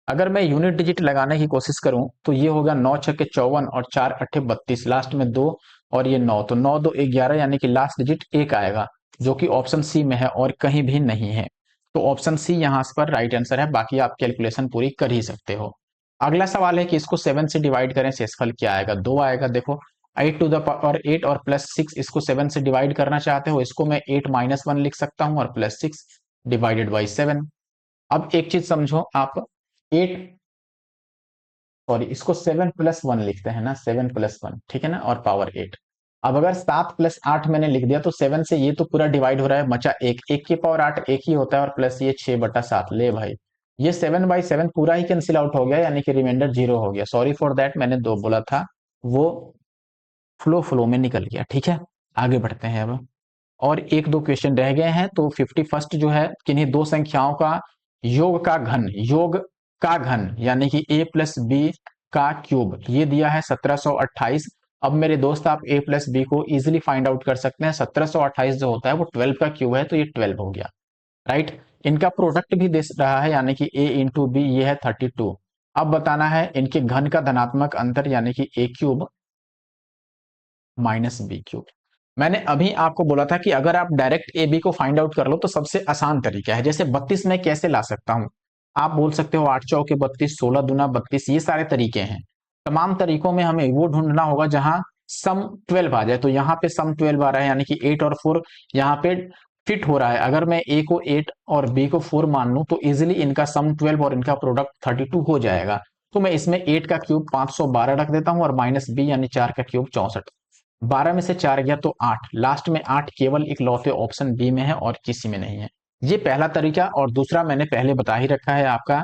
अगर मैं यूनिट डिजिट लगाने की कोशिश करूं तो ये होगा 9 छक्के 54 और 4 अट्ठे 32, लास्ट में 2 और ये 9, तो 9 2 11 यानी कि लास्ट डिजिट 1 आएगा, जो कि ऑप्शन सी में है और कहीं भी नहीं है। तो ऑप्शन सी यहां पर राइट आंसर है, बाकी आप कैलकुलेशन पूरी कर ही सकते हो। अगला सवाल है कि इसको 7 से डिवाइड करें, शेषफल क्या आएगा? 2 आएगा। देखो 8 टू द पावर 8 और प्लस 6, इसको 7 से डिवाइड करना चाहते हो, इसको मैं 8 माइनस 1 लिख सकता हूं, और प्लस 6 डिवाइडेड बाई 7। अब एक चीज समझो आप, 8, सॉरी, इसको 7 प्लस 1 लिखते हैं ना, 7 प्लस 1, ठीक है ना, और पावर 8। अब अगर 7 प्लस 8 मैंने लिख दिया तो 7 से ये तो पूरा डिवाइड हो रहा है, बचा 1, 1 की पावर 8 एक ही होता है, और प्लस ये 6/7, ले भाई, ये 7/7 पूरा ही कैंसिल आउट हो गया, यानी कि रिमाइंडर 0 हो गया। सॉरी फॉर दैट, मैंने 2 बोला था, वो फ्लो में निकल गया। ठीक है, आगे बढ़ते हैं अब। और एक दो क्वेश्चन रह गए हैं, तो 51 जो है, किन्हीं दो संख्याओं का योग का घन यानी कि a प्लस बी का क्यूब, ये दिया है 1728। अब मेरे दोस्त आप a प्लस बी को इजिली फाइंड आउट कर सकते हैं। 1728 जो होता है वो 12 का क्यूब है, तो ये 12 हो गया, राइट। इनका प्रोडक्ट भी दे रहा है यानी कि a इंटू बी, ये है 32। अब बताना है इनके घन का धनात्मक अंतर यानी कि a cube minus B cube. मैंने अभी आपको बोला था कि अगर आप डायरेक्ट ए बी को फाइंड आउट कर लो तो सबसे आसान तरीका है। जैसे 32 में कैसे ला सकता हूं, आप बोल सकते हो 8 चौके 32, 16 दूना 32, ये सारे तरीके हैं। तमाम तरीकों में हमें वो ढूंढना होगा जहां सम 12 आ जाए। तो यहाँ पे सम 12 आ रहा है, यानी कि 8 और 4 यहाँ पे फिट हो रहा है। अगर मैं ए को 8 और बी को 4 मान लूं तो इजिली इनका सम 12 और इनका प्रोडक्ट 32 हो जाएगा। तो मैं इसमें 8 का क्यूब 512 रख देता हूं, और माइनस बी यानी 4 का क्यूब 64। 12 में से 4 गया तो 8, लास्ट में 8 केवल इकलौते ऑप्शन बी में है और किसी में नहीं है। ये पहला तरीका, और दूसरा मैंने पहले बता ही रखा है आपका।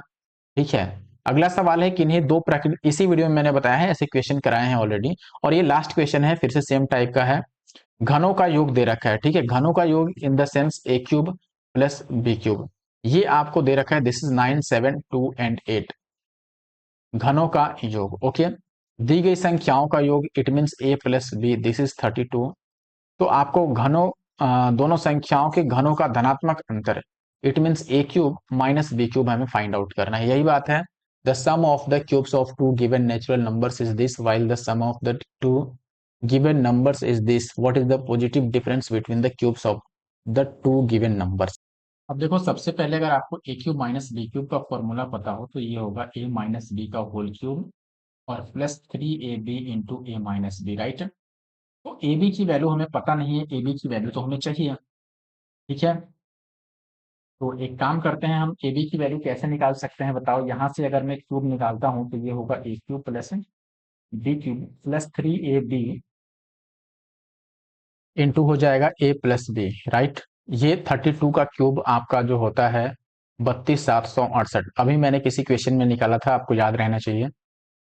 ठीक है, अगला सवाल है, किन्हीं दो प्रकृति, इसी वीडियो में मैंने बताया है, ऐसे क्वेश्चन कराए हैं ऑलरेडी, और ये लास्ट क्वेश्चन है, फिर से सेम टाइप का है। घनों का योग दे रखा है, ठीक है, घनों का योग in the sense A cube plus B cube, ये आपको दे रखा है। दिस इज 9 7 2 एंड 8, घनों का योग। ओके, दी गई संख्याओं का योग it means A plus B this is 32। तो आपको घनों दोनों संख्याओं के घनों का धनात्मक अंतर it means A cube minus B cube हमें फाइंड आउट करना है, यही बात है। The sum of the cubes of two given natural numbers is this while the sum of the two given numbers is this, what is the positive difference between the cubes of the two given numbers. अब देखो सबसे पहले अगर आपको A cube minus B cube का formula पता हो तो ये होगा ए माइनस बी का होल क्यूब और plus 3ab into a minus B, right. तो ए बी की वैल्यू हमें पता नहीं है, ए बी की वैल्यू तो हमें चाहिए, ठीक है। तो एक काम करते हैं, हम ए बी की वैल्यू कैसे निकाल सकते हैं बताओ। यहाँ से अगर मैं क्यूब निकालता हूँ तो ये होगा a cube plus B cube plus 3ab into हो जाएगा ए प्लस बी, राइट। ये 32 का क्यूब आपका जो होता है 32,768। अभी मैंने किसी क्वेश्चन में निकाला था, आपको याद रहना चाहिए।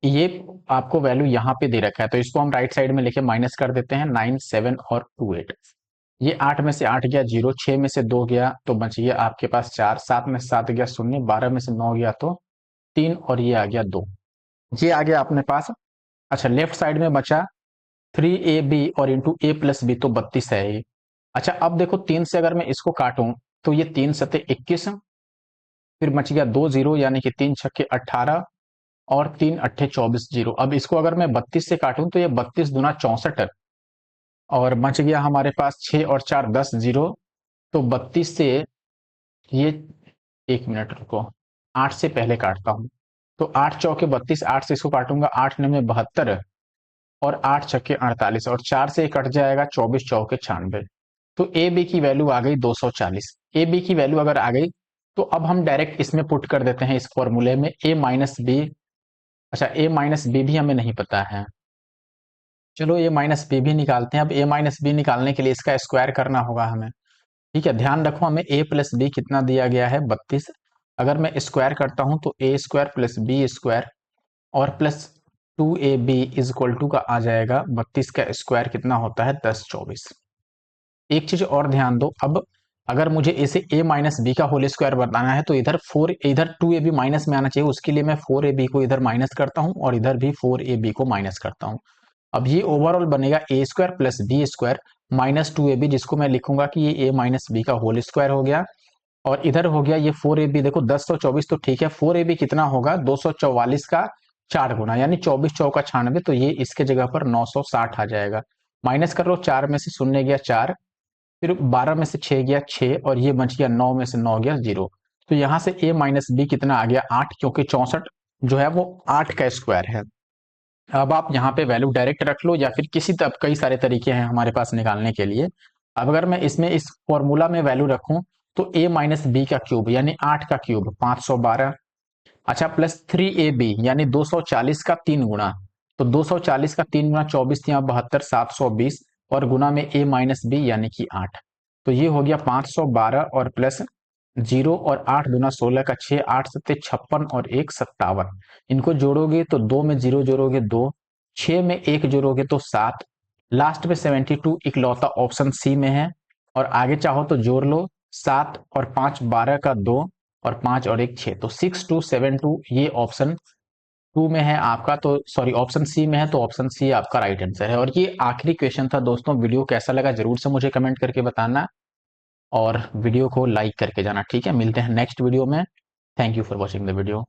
ये आपको वैल्यू यहाँ पे दे रखा है तो इसको हम राइट साइड में लेके माइनस कर देते हैं। 9, 7 और 2, 8। ये 8 में से 8 गया 0, 6 में से 2 गया तो बच गया आपके पास 4, 7 में से 7 गया 0, 12 में से 9 गया तो 3 और ये आ गया 2। ये आ गया अपने पास। अच्छा, लेफ्ट साइड में बचा 3ab और इंटू ए प्लस बी तो 32 है ये। अच्छा, अब देखो 3 से अगर मैं इसको काटूं तो ये 3 सते 21, फिर बच गया 2 0 यानी कि 3 छक्के 18 और 3 अट्ठे 24 जीरो। अब इसको अगर मैं 32 से काटूं तो ये 32 दूना 64 और बच गया हमारे पास 6 और 4 10 जीरो। तो 32 से ये, एक मिनट रुको, 8 से पहले काटता हूं। तो 8 चौके 32, 8 से इसको काटूंगा 8 9 में 72 और 8 छक्के 48 और 4 से कट जाएगा 24 चौके 96। तो ए बी की वैल्यू आ गई 240। ए बी की वैल्यू अगर आ गई तो अब हम डायरेक्ट इसमें पुट कर देते हैं इस फॉर्मूले में ए माइनस बी। अच्छा, ए माइनस बी भी हमें नहीं पता है, चलो ए माइनस बी भी निकालते हैं। अब ए माइनस बी निकालने के लिए इसका स्क्वायर करना होगा हमें, ठीक है। ध्यान रखो हमें ए प्लस बी कितना दिया गया है 32। अगर मैं स्क्वायर करता हूं तो A square plus B square और plus 2ab is equal to का आ जाएगा 32 का स्क्वायर कितना होता है 10 24। एक चीज और ध्यान दो, अब अगर मुझे इसे a माइनस बी का होल स्क्वायर बताना है तो इधर 4, इधर 2ab माइनस में आना चाहिए। उसके लिए मैं 4ab को इधर माइनस करता हूं और इधर भी 4ab को माइनस करता हूं। अब ये ओवरऑल बनेगा a square plus B square minus 2ab, जिसको मैं लिखूंगा कि ये a माइनस बी का होल स्क्वायर हो गया। और इधर हो गया ये 4ab, देखो 1024 तो ठीक है, 4ab कितना होगा 244 का 4 गुना यानी 24 चौका 96, तो ये इसके जगह पर 960 आ जाएगा। माइनस कर लो, 4 में से शून्य गया 4, फिर 12 में से 6 गया 6 और ये बच गया 9 में से 9 गया 0। तो यहां से a माइनस बी कितना आ गया 8, क्योंकि 64 जो है वो 8 का स्क्वायर है। अब आप यहाँ पे वैल्यू डायरेक्ट रख लो या फिर किसी तरह, कई सारे तरीके हैं हमारे पास निकालने के लिए। अब अगर मैं इसमें इस फॉर्मूला में वैल्यू रखूं तो a माइनस बी का क्यूब यानी 8 का क्यूब 512। अच्छा, प्लस 3ab यानी 240 का 3 गुना, तो 240 का 3 गुना 24 यहाँ 72 720 और गुना में a माइनस बी यानी कि 8। तो ये हो गया 512 और प्लस 0 और 8 दूना 16 का 6, 8 सत्ते 56 और 1 57। इनको जोड़ोगे तो 2 में 0 जोड़ोगे 2, 6 में 1 जोड़ोगे तो 7, लास्ट में 72 इकलौता ऑप्शन सी में है। और आगे चाहो तो जोड़ लो, 7 और 5 12 का 2 और 5 और 1 6, तो 6272 ये ऑप्शन 2 में है आपका, तो सॉरी ऑप्शन सी में है, तो ऑप्शन सी आपका राइट आंसर है। और ये आखिरी क्वेश्चन था दोस्तों। वीडियो कैसा लगा जरूर से मुझे कमेंट करके बताना और वीडियो को लाइक करके जाना, ठीक है। मिलते हैं नेक्स्ट वीडियो में। Thank you for watching the video.